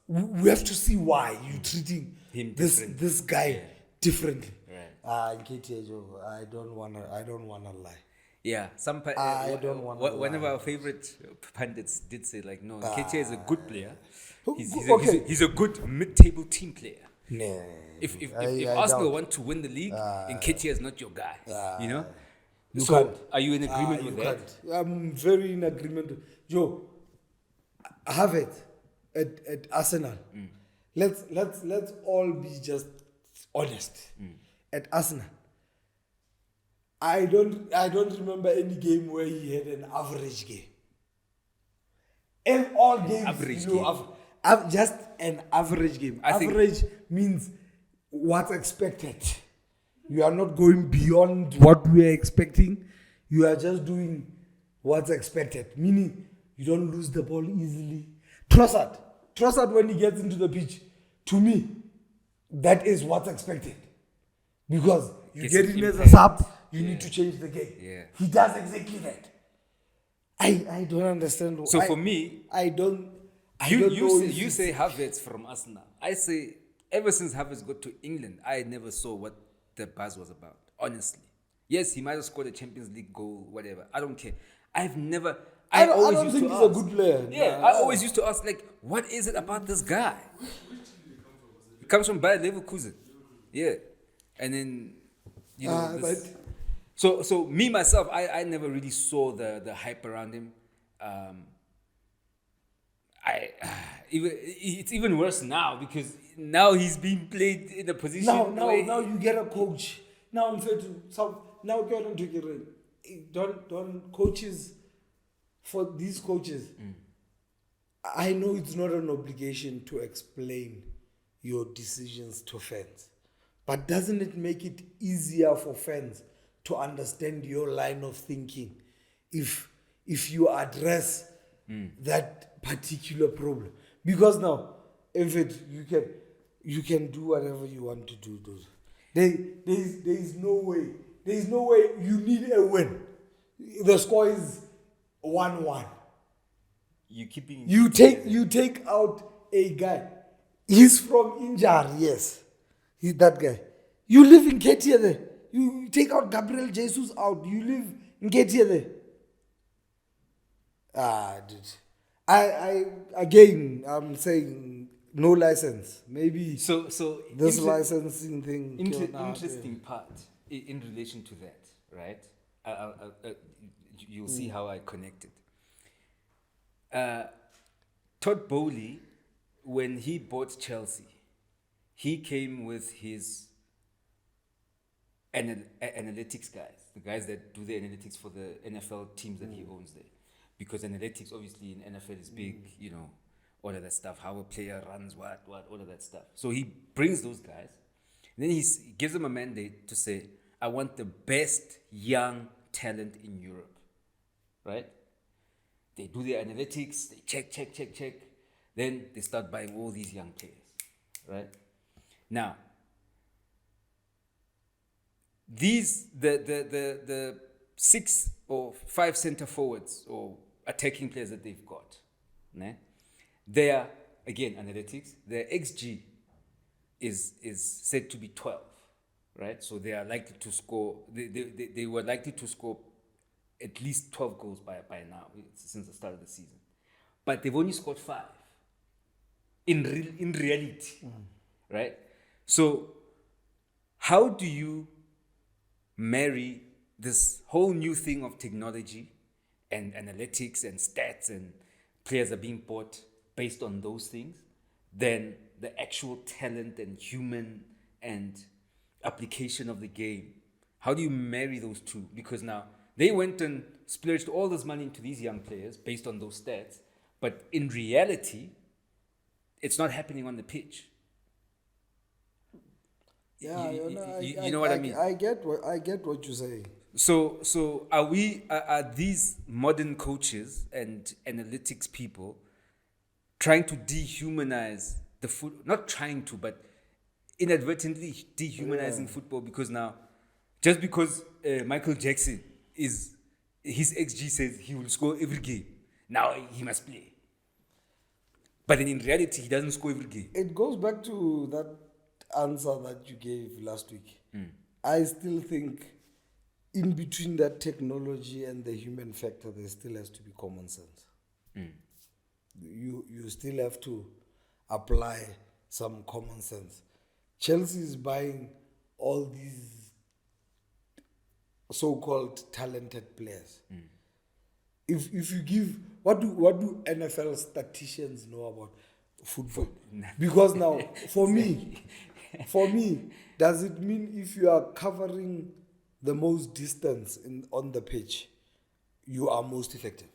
We have to see why you're treating him this guy differently. Right. Ketia, Joe, I don't wanna lie. Yeah, one of our favorite pundits did say, like, no, Ketia is a good player. He's a good mid-table team player. Nah. If Arsenal want to win the league, and Ketia is not your guy, you know. Are you in agreement with that? Can't. I'm very in agreement. Joe, have it at Arsenal. Let's all be just honest. At Arsenal, I don't remember any game where he had an average game. In all games, average just an average game. Average means what's expected. You are not going beyond what we are expecting. You are just doing what's expected. Meaning, you don't lose the ball easily. Trossard, when he gets into the pitch, to me, that is what's expected. Because you get in as a sub, you need to change the game. Yeah. He does exactly that. I don't understand. So for me, you say Havertz from Arsenal. I say ever since Havertz got to England, I never saw what the buzz was about. Honestly, yes, he might have scored a Champions League goal, whatever. I don't care. I don't think he's a good player. Yeah, I always used to ask, like, what is it about this guy? He comes from Bayer Leverkusen. Yeah, and then So me myself, I never really saw the hype around him. It's even worse now because now he's being played in a position. Now you get a coach. Now I'm saying to some. Now don't coaches. For these coaches, I know it's not an obligation to explain your decisions to fans, but doesn't it make it easier for fans to understand your line of thinking if you address that particular problem? Because now, if you can do whatever you want to do. There is no way you need a win. The score is 1-1. You take out a guy. He's from Injar, yes. He's that guy. You live in Ketia there. You take out Gabriel Jesus out. You live in Ketia there. Dude. I'm saying no license. Maybe so this licensing thing. Interesting part in relation to that, right? You'll see how I connected. Todd Bowley, when he bought Chelsea, he came with his analytics guys, the guys that do the analytics for the NFL teams that he owns there. Because analytics, obviously, in NFL is big, you know, all of that stuff, how a player runs, what, all of that stuff. So he brings those guys, and then he gives them a mandate to say, I want the best young talent in Europe, right? They do their analytics, they check. Then they start buying all these young players, right? Now, the 6 or 5 center forwards or attacking players that they've got, né? Their, again, analytics, their XG is said to be 12, right? So they are likely to score, they were likely to score at least 12 goals by now, since the start of the season. But they've only scored 5 in reality, right? So how do you marry this whole new thing of technology and analytics and stats and players are being bought based on those things, then the actual talent and human and application of the game? How do you marry those two? Because now they went and splurged all this money into these young players based on those stats, but in reality, it's not happening on the pitch. Yeah, you know what I mean? I get what you're saying. So are these modern coaches and analytics people trying to dehumanize the foot? Not trying to, but inadvertently dehumanizing football, because now, just because Michael Jackson his XG says he will score every game, now he must play. But then in reality, he doesn't score every game. It goes back to that answer that you gave last week. I still think in between that technology and the human factor, there still has to be common sense. You still have to apply some common sense. Chelsea is buying all these so-called talented players. If you give, what do NFL statisticians know about football? Because now, for me, does it mean if you are covering the most distance on the pitch, you are most effective?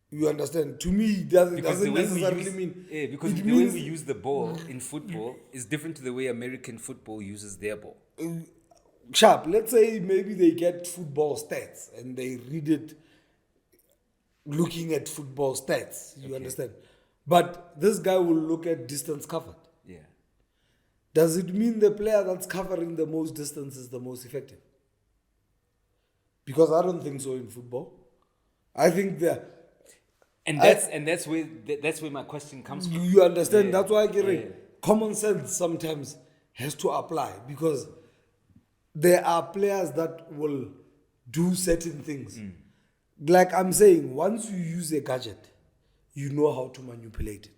You understand? To me, it doesn't necessarily mean... because the way we use the ball in football is different to the way American football uses their ball. Sharp, let's say maybe they get football stats and they read it looking at football stats. You understand? But this guy will look at distance covered. Yeah. Does it mean the player that's covering the most distance is the most effective? Because I don't think so in football. I think that's where my question comes from. You understand? That's why I get it. Common sense sometimes has to apply, because there are players that will do certain things. Like I'm saying, once you use a gadget, you know how to manipulate it.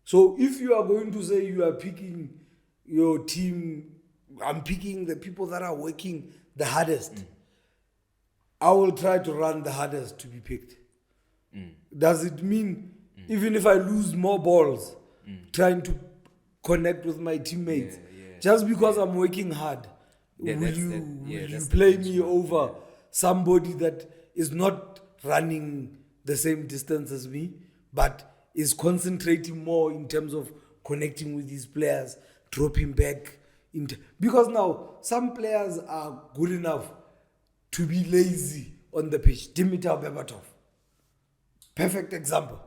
So if you are going to say you are picking your team, I'm picking the people that are working the hardest, I will try to run the hardest to be picked. Does it mean even if I lose more balls trying to connect with my teammates, just because I'm working hard, will you play me over somebody that is not running the same distance as me, but is concentrating more in terms of connecting with these players, dropping back? Because now some players are good enough to be lazy on the pitch. Dimitar Berbatov, perfect example.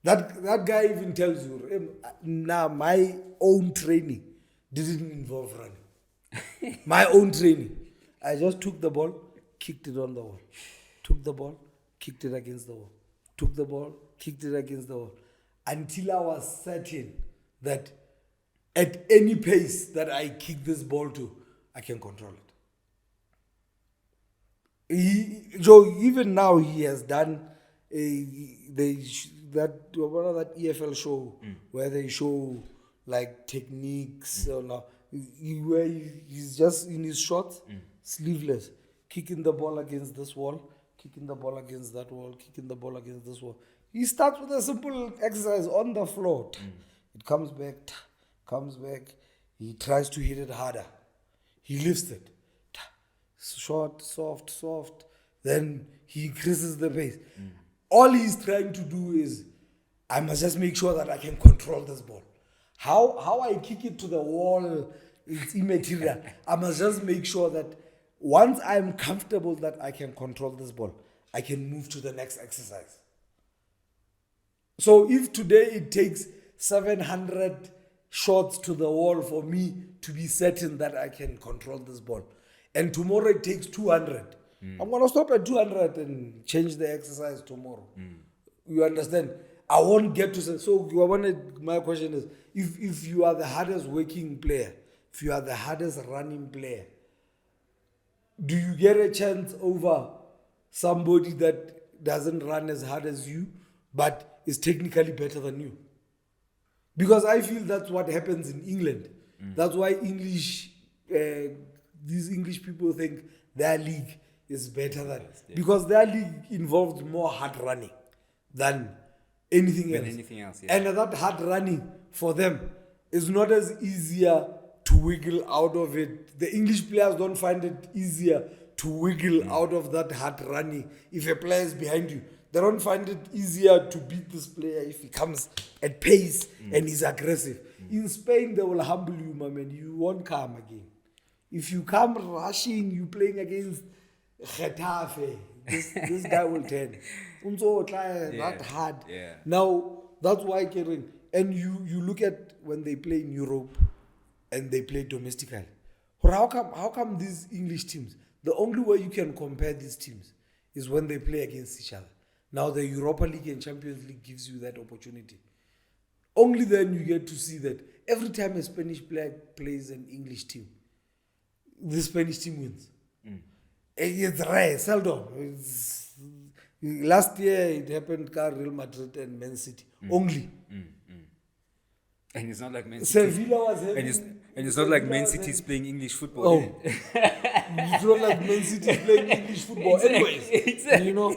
That guy even tells you, now my own training didn't involve running. My own training, I just took the ball, kicked it on the wall. Took the ball, kicked it against the wall. Took the ball, kicked it against the wall. Until I was certain that at any pace that I kick this ball to, I can control it. Even now he has done that EFL show where they show like techniques where he's just in his shorts, sleeveless, kicking the ball against this wall, kicking the ball against that wall, kicking the ball against this wall. He starts with a simple exercise on the floor. It comes back. He tries to hit it harder. He lifts it. Short, soft. Then he increases the pace. All he's trying to do is, I must just make sure that I can control this ball. How I kick it to the wall is immaterial. I must just make sure that once I'm comfortable that I can control this ball, I can move to the next exercise. So if today it takes 700 shots to the wall for me to be certain that I can control this ball, and tomorrow it takes 200, I'm going to stop at 200 and change the exercise tomorrow. You understand? I won't get to say. So my question is, if you are the hardest working player, if you are the hardest running player, do you get a chance over somebody that doesn't run as hard as you, but is technically better than you? Because I feel that's what happens in England. That's why these English people think their league is better than, because their league involves more hard running than anything else. Yeah. And that hard running for them is not as easier to wiggle out of it. The English players don't find it easier to wiggle out of that hard running. If a player is behind you, they don't find it easier to beat this player if he comes at pace and he's aggressive. In Spain, they will humble you, my man. You won't come again. If you come rushing, you playing against Getafe, this guy will turn. That hard. Yeah. Now, that's why, Karen, and you look at when they play in Europe and they play domestically. How come these English teams, the only way you can compare these teams is when they play against each other. Now the Europa League and Champions League gives you that opportunity. Only then you get to see that every time a Spanish player plays an English team, the Spanish team wins. It's rare, seldom. Last year it happened, Real Madrid and Man City. Only. And it's not like Man City. Sevilla was having, and it's not like Man City is playing English football. Oh. It's not like Man City is playing English football. Anyways, you know.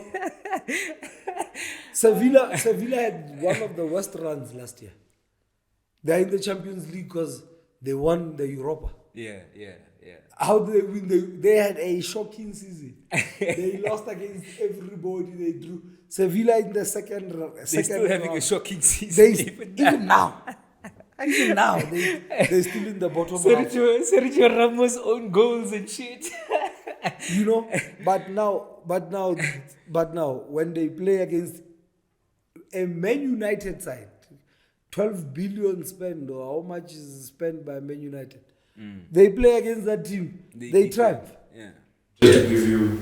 Sevilla had one of the worst runs last year. They're in the Champions League because they won the Europa. Yeah. How did they win? They had a shocking season. They lost against everybody they drew. Sevilla in the second They're still having round. a shocking season. Even now, they're still in the bottom half. Sergio Ramos' own goals and shit. You know, but now, when they play against a Man United side, 12 billion spent, or how much is spent by Man United? They play against that team. They triumph. Yeah. Just to give you,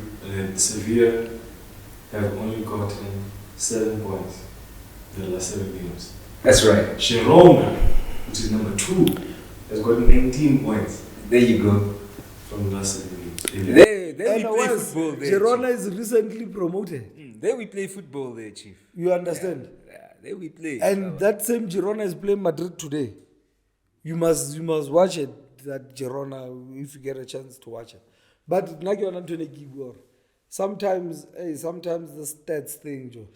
Sevilla have only gotten 7 points in the last 7 games. That's right. Girona, which is number 2, has gotten 19 points There you go. from the last 7 games. There we play football there. Girona is recently promoted. There we play football there, Chief. You understand? Yeah, there we play. And that same Girona is playing Madrid today. You must watch it, that Girona, if you get a chance to watch it. But sometimes the stats thing, Joe.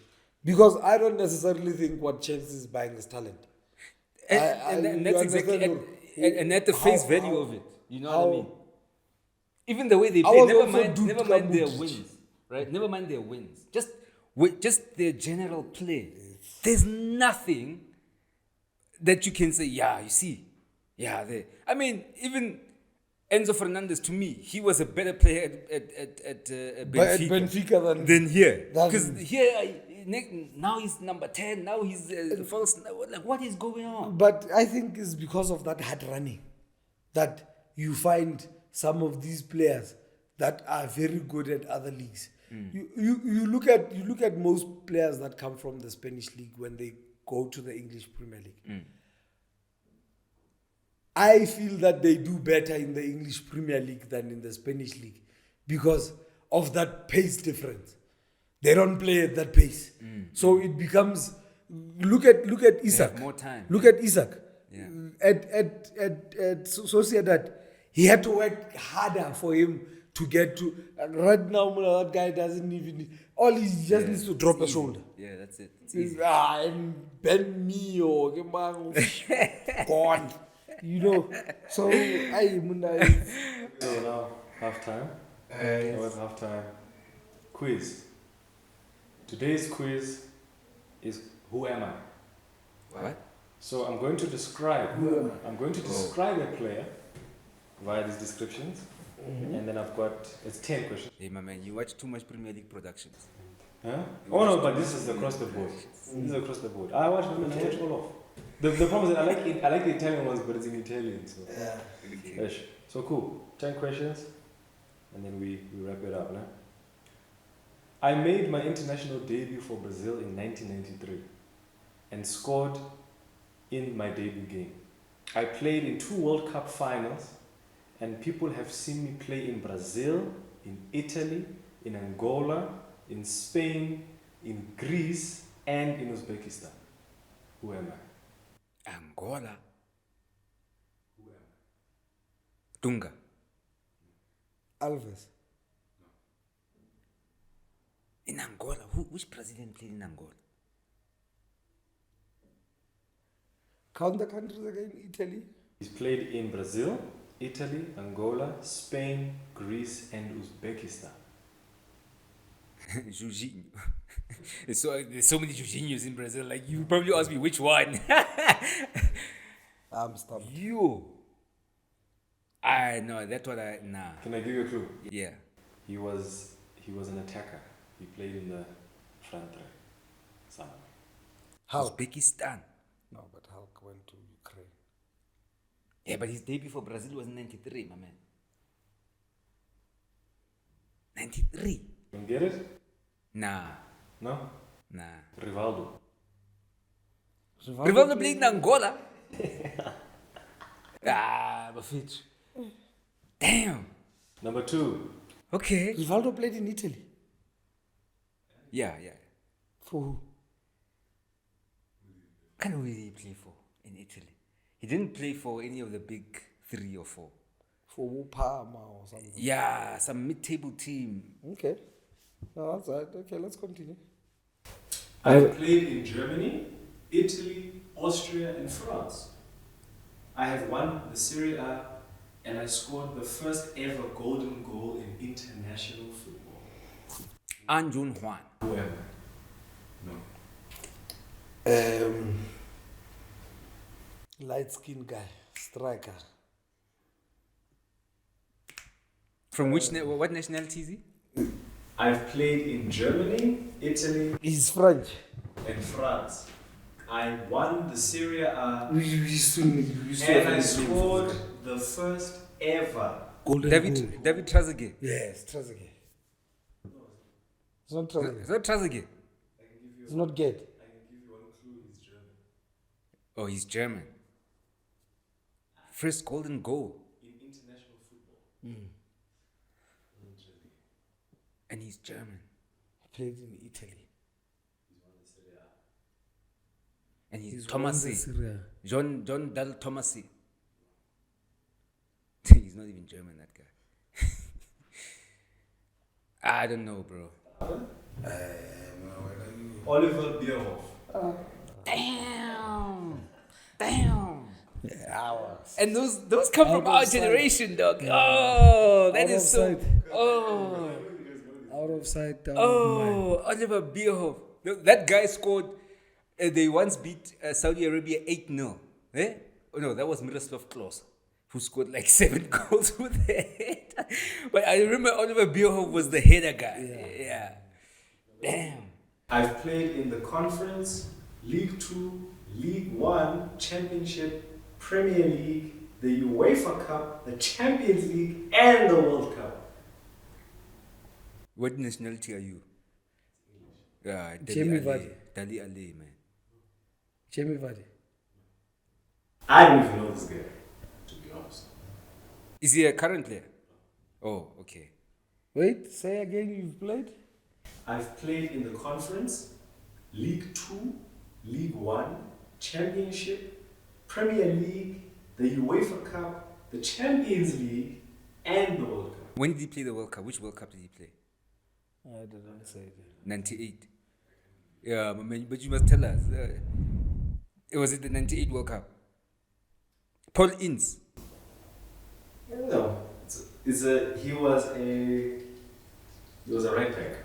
Because I don't necessarily think what Chelsea is buying is talent. And that's exactly and at the face value of it. You know what I mean? Even the way they play, never mind their wins, right? Never mind their wins. Just their general play. There's nothing that you can say, yeah, you see. Yeah, I mean, even Enzo Fernandez, to me, he was a better player at Benfica than here. Because here, now he's number 10, now he's false. Like, what is going on? But I think it's because of that hard running that you find some of these players that are very good at other leagues. You look at most players that come from the Spanish league when they go to the English Premier League. I feel that they do better in the English Premier League than in the Spanish league because of that pace difference. They don't play at that pace. So it becomes, look at Isak. More time. Look at Isak. Yeah. At Sociedad, he had to work harder for him to get to. And right now, that guy doesn't even. All he just needs to drop a shoulder. Yeah, that's it. It's easy. And bend me or gone. You know. So So now halftime. What's halftime? Quiz. Today's quiz is who am I? What? So I'm going to describe a player via these descriptions, and then I've got it's 10 questions. Hey, my man, you watch too much Premier League productions. Huh? Oh no, but this is across the board. This is across the board. I watch them and I watch all of. The problem is I like the Italian ones, but it's in Italian. So. Yeah. Yes. So cool. 10 questions, and then we wrap it up. Nah? I made my international debut for Brazil in 1993 and scored in my debut game. I played in 2 World Cup finals, and people have seen me play in Brazil, in Italy, in Angola, in Spain, in Greece, and in Uzbekistan. Who am I? Angola. Who am I? Dunga. Alves. In Angola. Which Brazilian played in Angola? Count the countries again. Italy. He's played in Brazil, Italy, Angola, Spain, Greece, and Uzbekistan. Jorginho. There's so many Jorginhos in Brazil. Like, you probably ask me which one. I'm stumped. You. I know, that's what nah. Can I give you a clue? Yeah. He was an attacker. He played in the front three. Somewhere. Hulk. Uzbekistan. No, but Hulk went to Ukraine. Yeah, but his debut for Brazil was in 93, my man. 93. You don't get it? Nah. No? Nah. Rivaldo. Rivaldo played in Angola. Bafitch. Damn. Number 2. Okay. Rivaldo played in Italy. Yeah. For who? Kind of who did he play for in Italy? He didn't play for any of the big 3 or 4. For who? Parma or something. Yeah, some mid-table team. Okay. No, that's right. Okay, let's continue. I've played in Germany, Italy, Austria, and France. I have won the Serie A, and I scored the first ever golden goal in international football. Anjun Juan. Who am I? No. Light-skinned guy. Striker. From what nationality is he? I've played in Germany, Italy, He's French. and France. I won the Serie A, We used to and I scored the first ever. golden goal. David Trezeguet. Yes, Trezeguet. It's not Trezeguet. Is that Trezeguet? It's not Gate. I can give you one clue, he's German. Oh, he's German. First golden goal. In international football. And he's German. He played in Italy. He's won the Serie A. And he's He's Thomas. won the Serie A. John Dal Thomas. He's not even German, that guy. I don't know, bro. Oliver Bierhoff. Damn. Yeah, ours. And those come from Out our of sight. generation, dog. Oh, that Out is of so. sight. Oh, Out of sight, down of mind. oh, Oliver Bierhoff. That guy scored. They once beat Saudi Arabia 8-0. Eh? Oh no, that was Miroslav Klose, who scored like 7 goals with the head. But I remember Oliver Bierhoff was the header guy. Yeah. Damn. I've played in the Conference, League 2, League 1, Championship, Premier League, the UEFA Cup, the Champions League, and the World Cup. What nationality are you? Yeah, Jamie Vardy. Dali Ali, man. Jamie Vardy. I don't even know this guy, to be honest. Is he a current player? Oh, okay. Wait, say again, you've played? I've played in the Conference, League 2, League 1, Championship, Premier League, the UEFA Cup, the Champions League, and the World Cup. When did he play the World Cup? Which World Cup did he play? I didn't say it. 98. Yeah, but you must tell us. It was it the 98 World Cup? Paul Ince. No, he was a right back.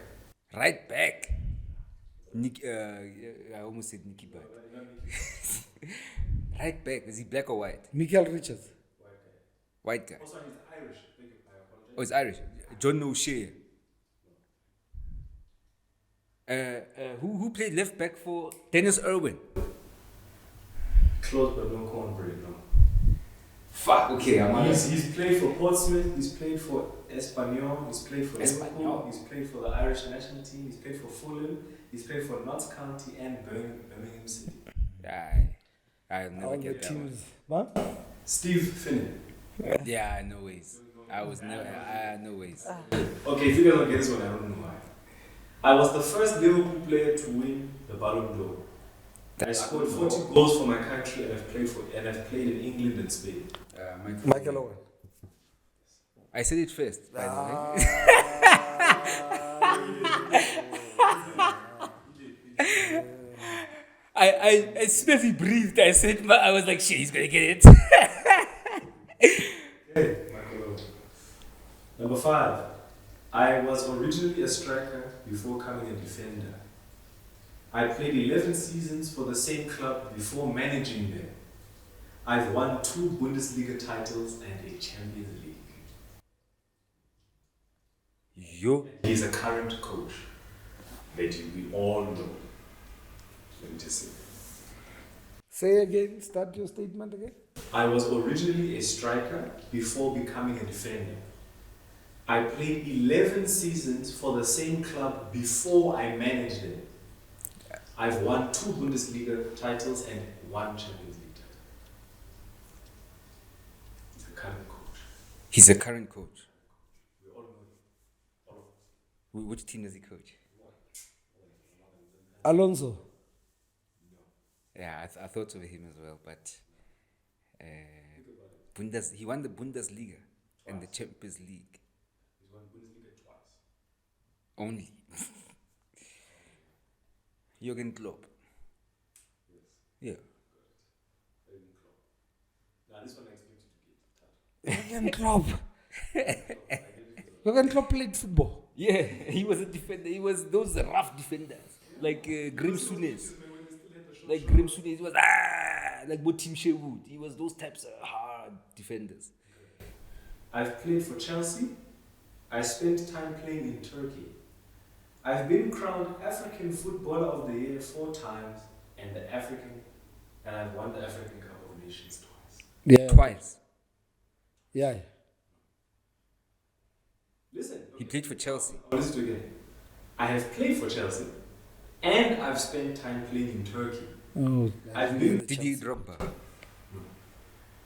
Right back. I almost said Nicky Butt. Right back. Is he black or white? Michael Richards. White guy. Also, he's Irish. Thank you. I apologize. Oh, it's Irish. John O'Shea. Who played left back for Dennis Irwin? Close but no cornbread, no. Fuck. Okay, He's played for Portsmouth, he's played for Espanyol, he's played for Liverpool, he's played for the Irish national team, he's played for Fulham, he's played for Notts County and Birmingham City. I'll never All the get that one. teams. What? Steve Finnan. Yeah, no ways. I was never. No ways. Okay, if you guys don't get this one, I don't know why. I was the first Liverpool player to win the Ballon d'Or. I scored 40 goals for my country and I've played in England and Spain. Michael Owen. I said it first, by the way. I as soon as he breathed, I was like, shit, he's gonna get it. Okay, Michael Owen. Number 5. I was originally a striker before becoming a defender. I played 11 seasons for the same club before managing them. I've won 2 Bundesliga titles and a Champions League. Yo. He's a current coach that we all know. Let me just say. Say again, start your statement again. I was originally a striker before becoming a defender. I played 11 seasons for the same club before I managed them. I've won 2 Bundesliga titles and 1 Champions League title. He's a current coach. He's a current coach. We all know him. All of us. Which team does he coach? Alonso. Yeah, I thought of him as well, but he won the Bundesliga and the Champions League. He's won Bundesliga twice. Only. Jürgen Klopp. Yes. Yeah. Jürgen Klopp. Now this one I expect you to get. Jürgen Klopp. Jürgen Klopp played football. Yeah, he was a defender. He was those rough defenders, like Grim Souness. Like Grim Souness, he was like Tim Sherwood. He was those types of hard defenders. I've played for Chelsea. I spent time playing in Turkey. I've been crowned African Footballer of the Year 4 times and I've won the African Cup of Nations twice. Yeah. Twice. Yeah. Listen. He played for Chelsea. Listen to it again. I have played for Chelsea and I've spent time playing in Turkey. Oh. Did he drop?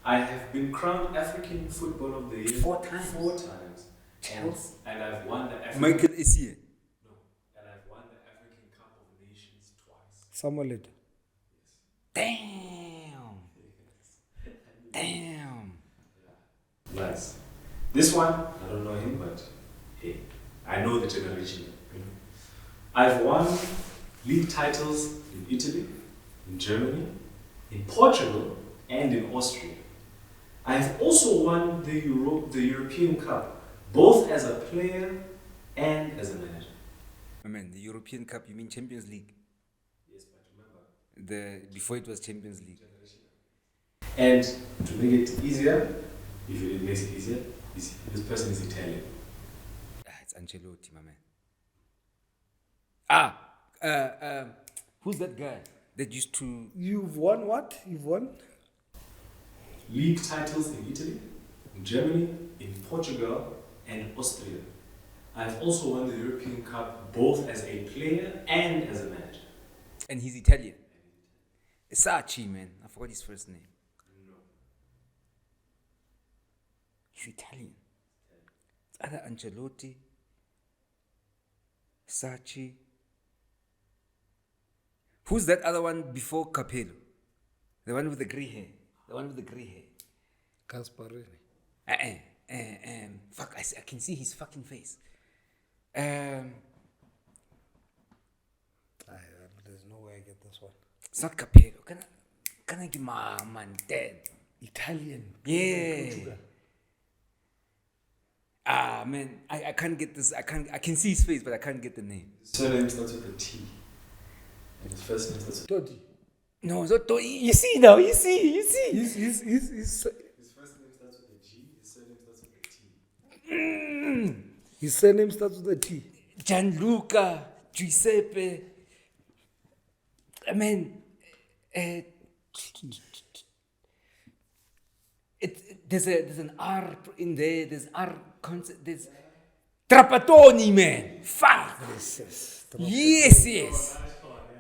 I have been crowned African Footballer of the Year 4 times. 4 times. Chelsea. And I've won the African Michael Essien. No. And I've won the African Cup of Nations twice. Samuel Eto'o. Damn. Damn. Nice. This one, I don't know him, but hey, I know the generation. I've won league titles in Italy, in Germany, in Portugal, and in Austria. I have also won the European Cup, both as a player and as a manager. I mean, the European Cup, you mean Champions League? Yes, but remember. Before it was Champions League. And to make it easier, if it makes it easier, this person is Italian. It's Ancelotti, my man. Who's that guy that used to... You've won what? You've won? League titles in Italy, in Germany, in Portugal, and Austria. I've also won the European Cup both as a player and as a manager. And he's Italian. Sachi, man. I forgot his first name. No. He's Italian. It's either Ancelotti, Sachi. Who's that other one before Capello? The one with the grey hair. The one with the grey hair. Gasparini. Fuck, I can see his fucking face. There's no way I get this one. It's not Capello. Can I give my man dead? Italian. Yeah. Man, I can't get this. I can see his face, but I can't get the name. His surname starts with a T. And his first name starts with Totti. No, it's not. You see now. You see. His His first name starts with a G, his surname starts with a T. his surname starts with a T. Gianluca Giuseppe. I mean, there's an R in there. There's R concept. There's Trapattoni, man. Fuck. Yes.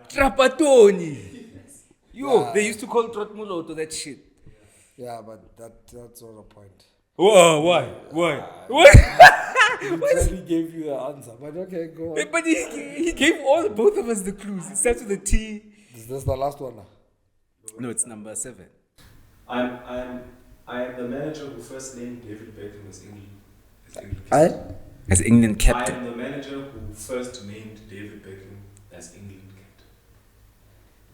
Trapattoni. Yo, they used to call Trotmulo to that shit. Yeah, but that's not the point. Whoa, why? He literally gave you the answer, but okay, go on. But he gave both of us the clues. It starts with a T. Is this the last one now? No, it's number 7. I am the manager who first named David Beckham as England. As England I captain. am the manager who first named David Beckham as England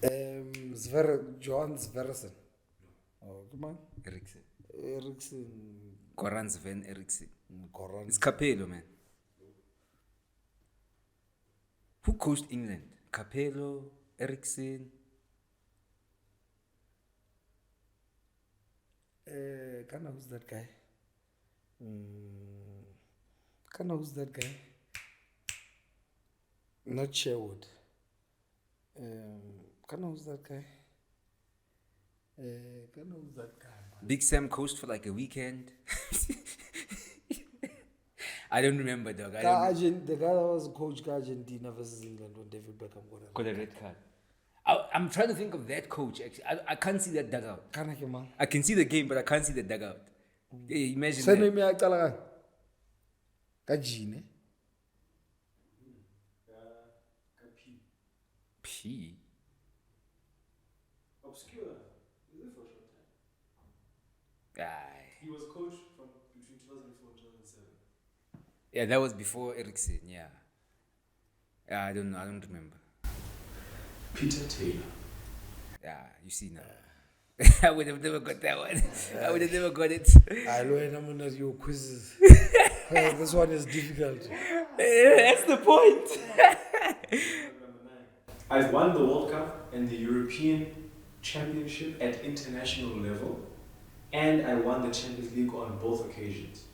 captain. Johan Sverreson. Oh, come on. Eriksen. Goran Sven Eriksson. Goran. It's Capello, man. Who coached England? Capello, Eriksson. Who's that guy? Who's that guy? Not Sherwood. Who's that guy? Who's that guy? Big Sam coached for like a weekend. I don't remember, dog. The guy that was coach Argentina versus England when David Beckham got a red card. I'm trying to think of that coach, actually. I can't see that dugout. I can see the game, but I can't see the dugout. Yeah, imagine Send that. me a cala. Kajine. P. Obscure. Is it for a short time? Aye. He was coach from between 2004 and 2007. Yeah, that was before Eriksson, yeah. I don't know, I don't remember. Peter Taylor. Yeah, you see now. I would have never got that one. I would have never got it. I learned I'm on your quizzes. This one is difficult. That's the point. I've won the World Cup and the European Championship at international level, and I won the Champions League on both occasions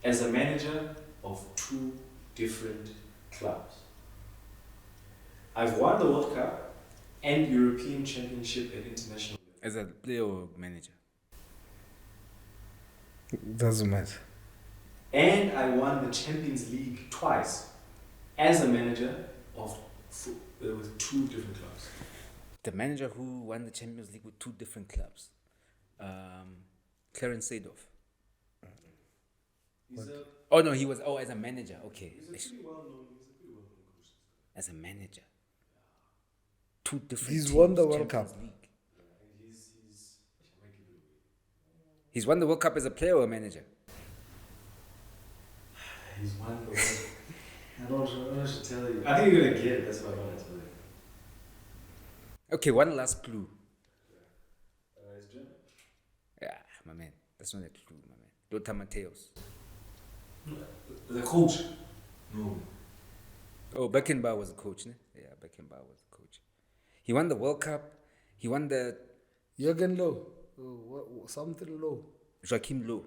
as a manager of 2 different clubs. I've won the World Cup and European Championship at international level. As a player or manager? Doesn't matter. And I won the Champions League twice as a manager of with 2 different clubs. The manager who won the Champions League with 2 different clubs. Clarence Seedorf. Oh no, he was as a manager. Okay. He's a pretty well-known coach. As a manager. 2 different. He's teams, won the World Champions Cup. League. He's won the World Cup as a player or a manager? He's won the World Cup. I don't know to tell you. I think you're gonna get it. That's what I want to tell you. Okay, one last clue. It's German. Yeah, my man. That's not a clue, my man. Lothar Matthäus. The coach. No. Oh, Beckenbauer was a coach, ne? Yeah, Beckenbauer was a coach. He won the World Cup. He won the Jürgen Low. Something Low. Joachim Low.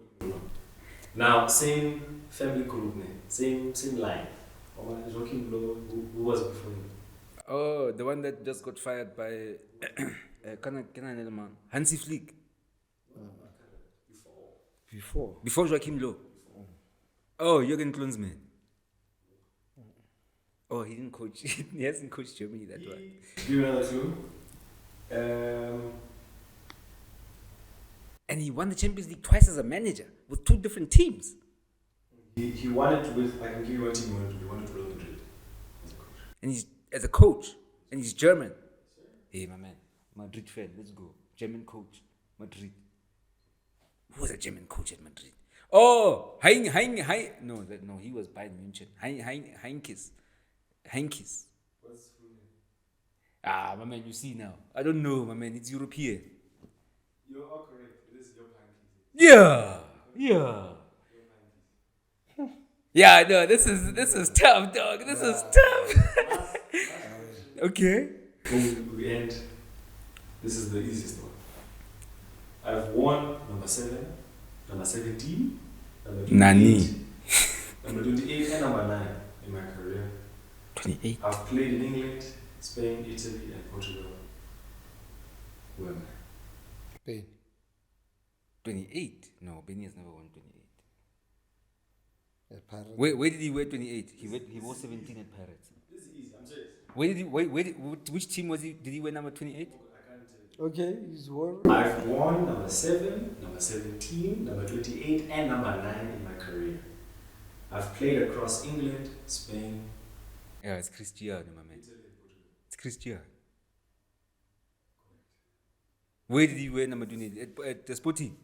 Now, same family group name, same line. Joachim Low, who was before him? Oh, the one that just got fired by Hansi Flick. Before Joachim Low. Oh, Jürgen Klinsmann. Oh, he didn't coach. He hasn't coached Germany that well. Give you another clue. And he won the Champions League twice as a manager with 2 different teams. He won it with, I can give you one team he won it with Real Madrid as a coach. And he's as a coach. And he's German. Hey, my man. Madrid fan. Let's go. German coach. Madrid. Who was a German coach at Madrid? Oh, No, he was Bayern München. Heinkes. What's his full name? Ah, my man, you see now. I don't know, my man. It's European. You're all correct. It is your Panky. Yeah. Yeah, no, this is tough, dog. This is tough. Okay. We end. This is the easiest one. I've won number 7, number 17, number 28, Nani. number 28, and number 9 in my career. 28. I've played in England, Spain, Italy, and Portugal. Where am I? Pain. 28? No, Benny has never won 28. At Pirates. Where did he wear 28? He wore 17 at Pirates. This is easy, I'm serious. Which team was he? Did he wear number 28? Okay, he's won. I've won number 7, number 17, number 28, and number 9 in my career. I've played across England, Spain, Yeah, it's Cristiano, my man. Italy, and Portugal. It's Cristiano. Where did he wear number 28? At the Sporting?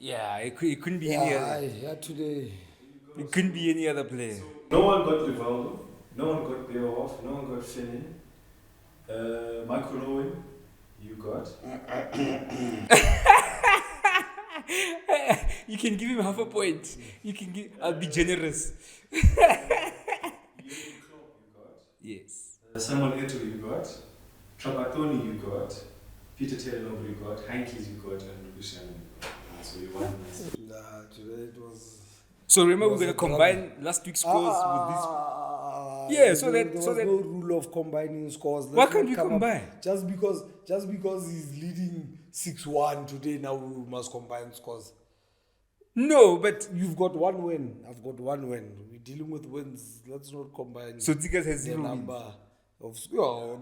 Yeah, it couldn't be any other. Yeah, today. It couldn't be any other player. No one got Rivaldo, no one got Beowulf, no one got Finin. Michael Owen, you got. You can give him half a point. You can give. I'll be generous. Jürgen Klopp, you got. Yes. Samuel Eto'o, you got. Trapattoni, you got. Peter Taylor, you got. Heinkes, you got. And Luciano, you got. So you won. Nah, today it was. So remember, It we're was gonna a combine last week's scores with this. Yeah, so there that- was so that- no rule of combining scores. Why Let's can't not we come up- combine? Just because he's leading 6-1 today, now we must combine scores. No, but You've got one win. I've got one win. We're dealing with wins. Let's not combine so Tikas has the 0 number wins. of. Yeah, So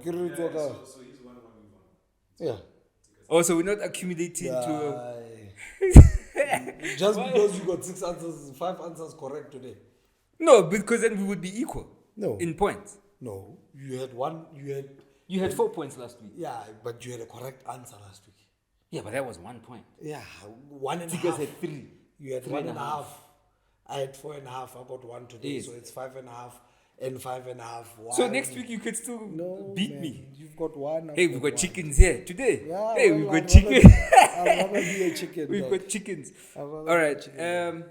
he's 1-1, you won. yeah. Also, we're not accumulating to. Just because you got 6 answers, 5 answers correct today. No, because then we would be equal. No. In points. No, you had one. You had 4 points last week. Yeah, but you had a correct answer last week. Yeah, but that was 1 point. Yeah, 1.5. Tikas had 3. You had 3.5. 1.5. I had 4.5. I got 1 today, Yes. so it's 5.5 and 5.5. So next week you could still No, beat man, me. You've got 1. I've Hey, we've got one. chickens here today. Yeah, hey, well, we've I'd got chicken. I'd rather be a chicken. We've dog. got chickens. I'd rather All be a right. chicken,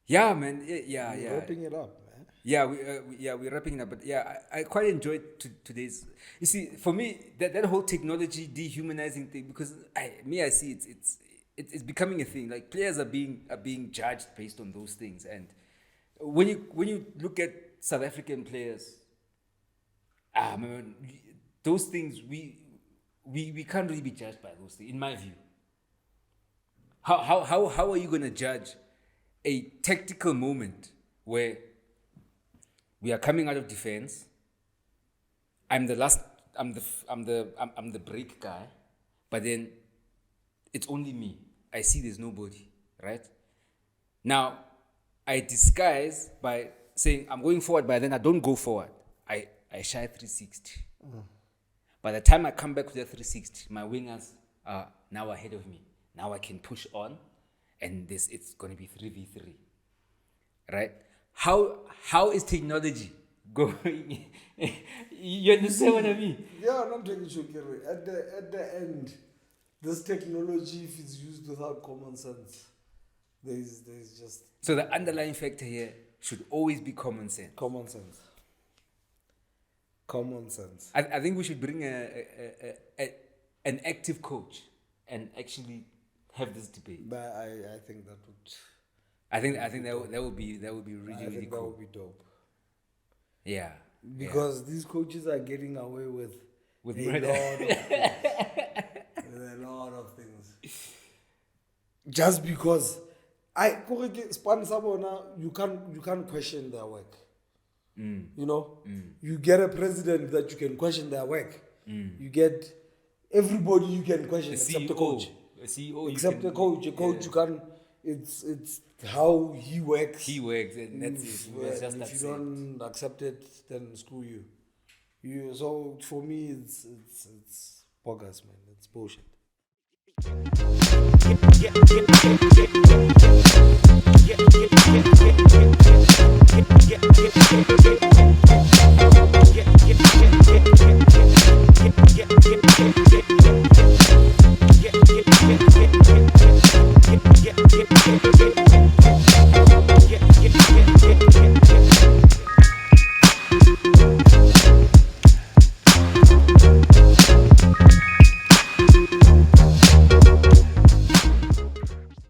Yeah, man. We're Yeah. wrapping it up, man. Yeah, we're wrapping it up. But yeah, I quite enjoyed today's. You see, for me, that whole technology dehumanizing thing, because I see it's becoming a thing. Like players are being judged based on those things, and when you look at South African players, man, those things we can't really be judged by those things, in my view. How are you gonna judge a tactical moment where we are coming out of defense? I'm the break guy, but then it's only me. I see there's nobody, right? Now, I disguise by saying I'm going forward, but then I don't go forward. I shy 360. By the time I come back to the 360, my wingers are now ahead of me. Now I can push on, and it's going to be 3v3, right? How is technology going? You understand what I mean? Yeah, I'm taking Shokiri. At the end, this technology, if it's used without common sense, there's just So the underlying factor here should always be common sense. common sense. Common sense. I think we should bring an active coach and actually have this debate. But I think that would. I think that would be really I really think that cool. would be dope. Yeah. Because these coaches are getting away with With a murder. lot of things. With a lot of things. Just because you can't question their work. You know? You get a president that you can question their work. You get everybody you can question except the coach. A CEO. Except the coach. A coach you can it's how he works. He works, and that's it. It's just And if you don't accept it, then screw you. So for me, it's bogus, man. It's bullshit.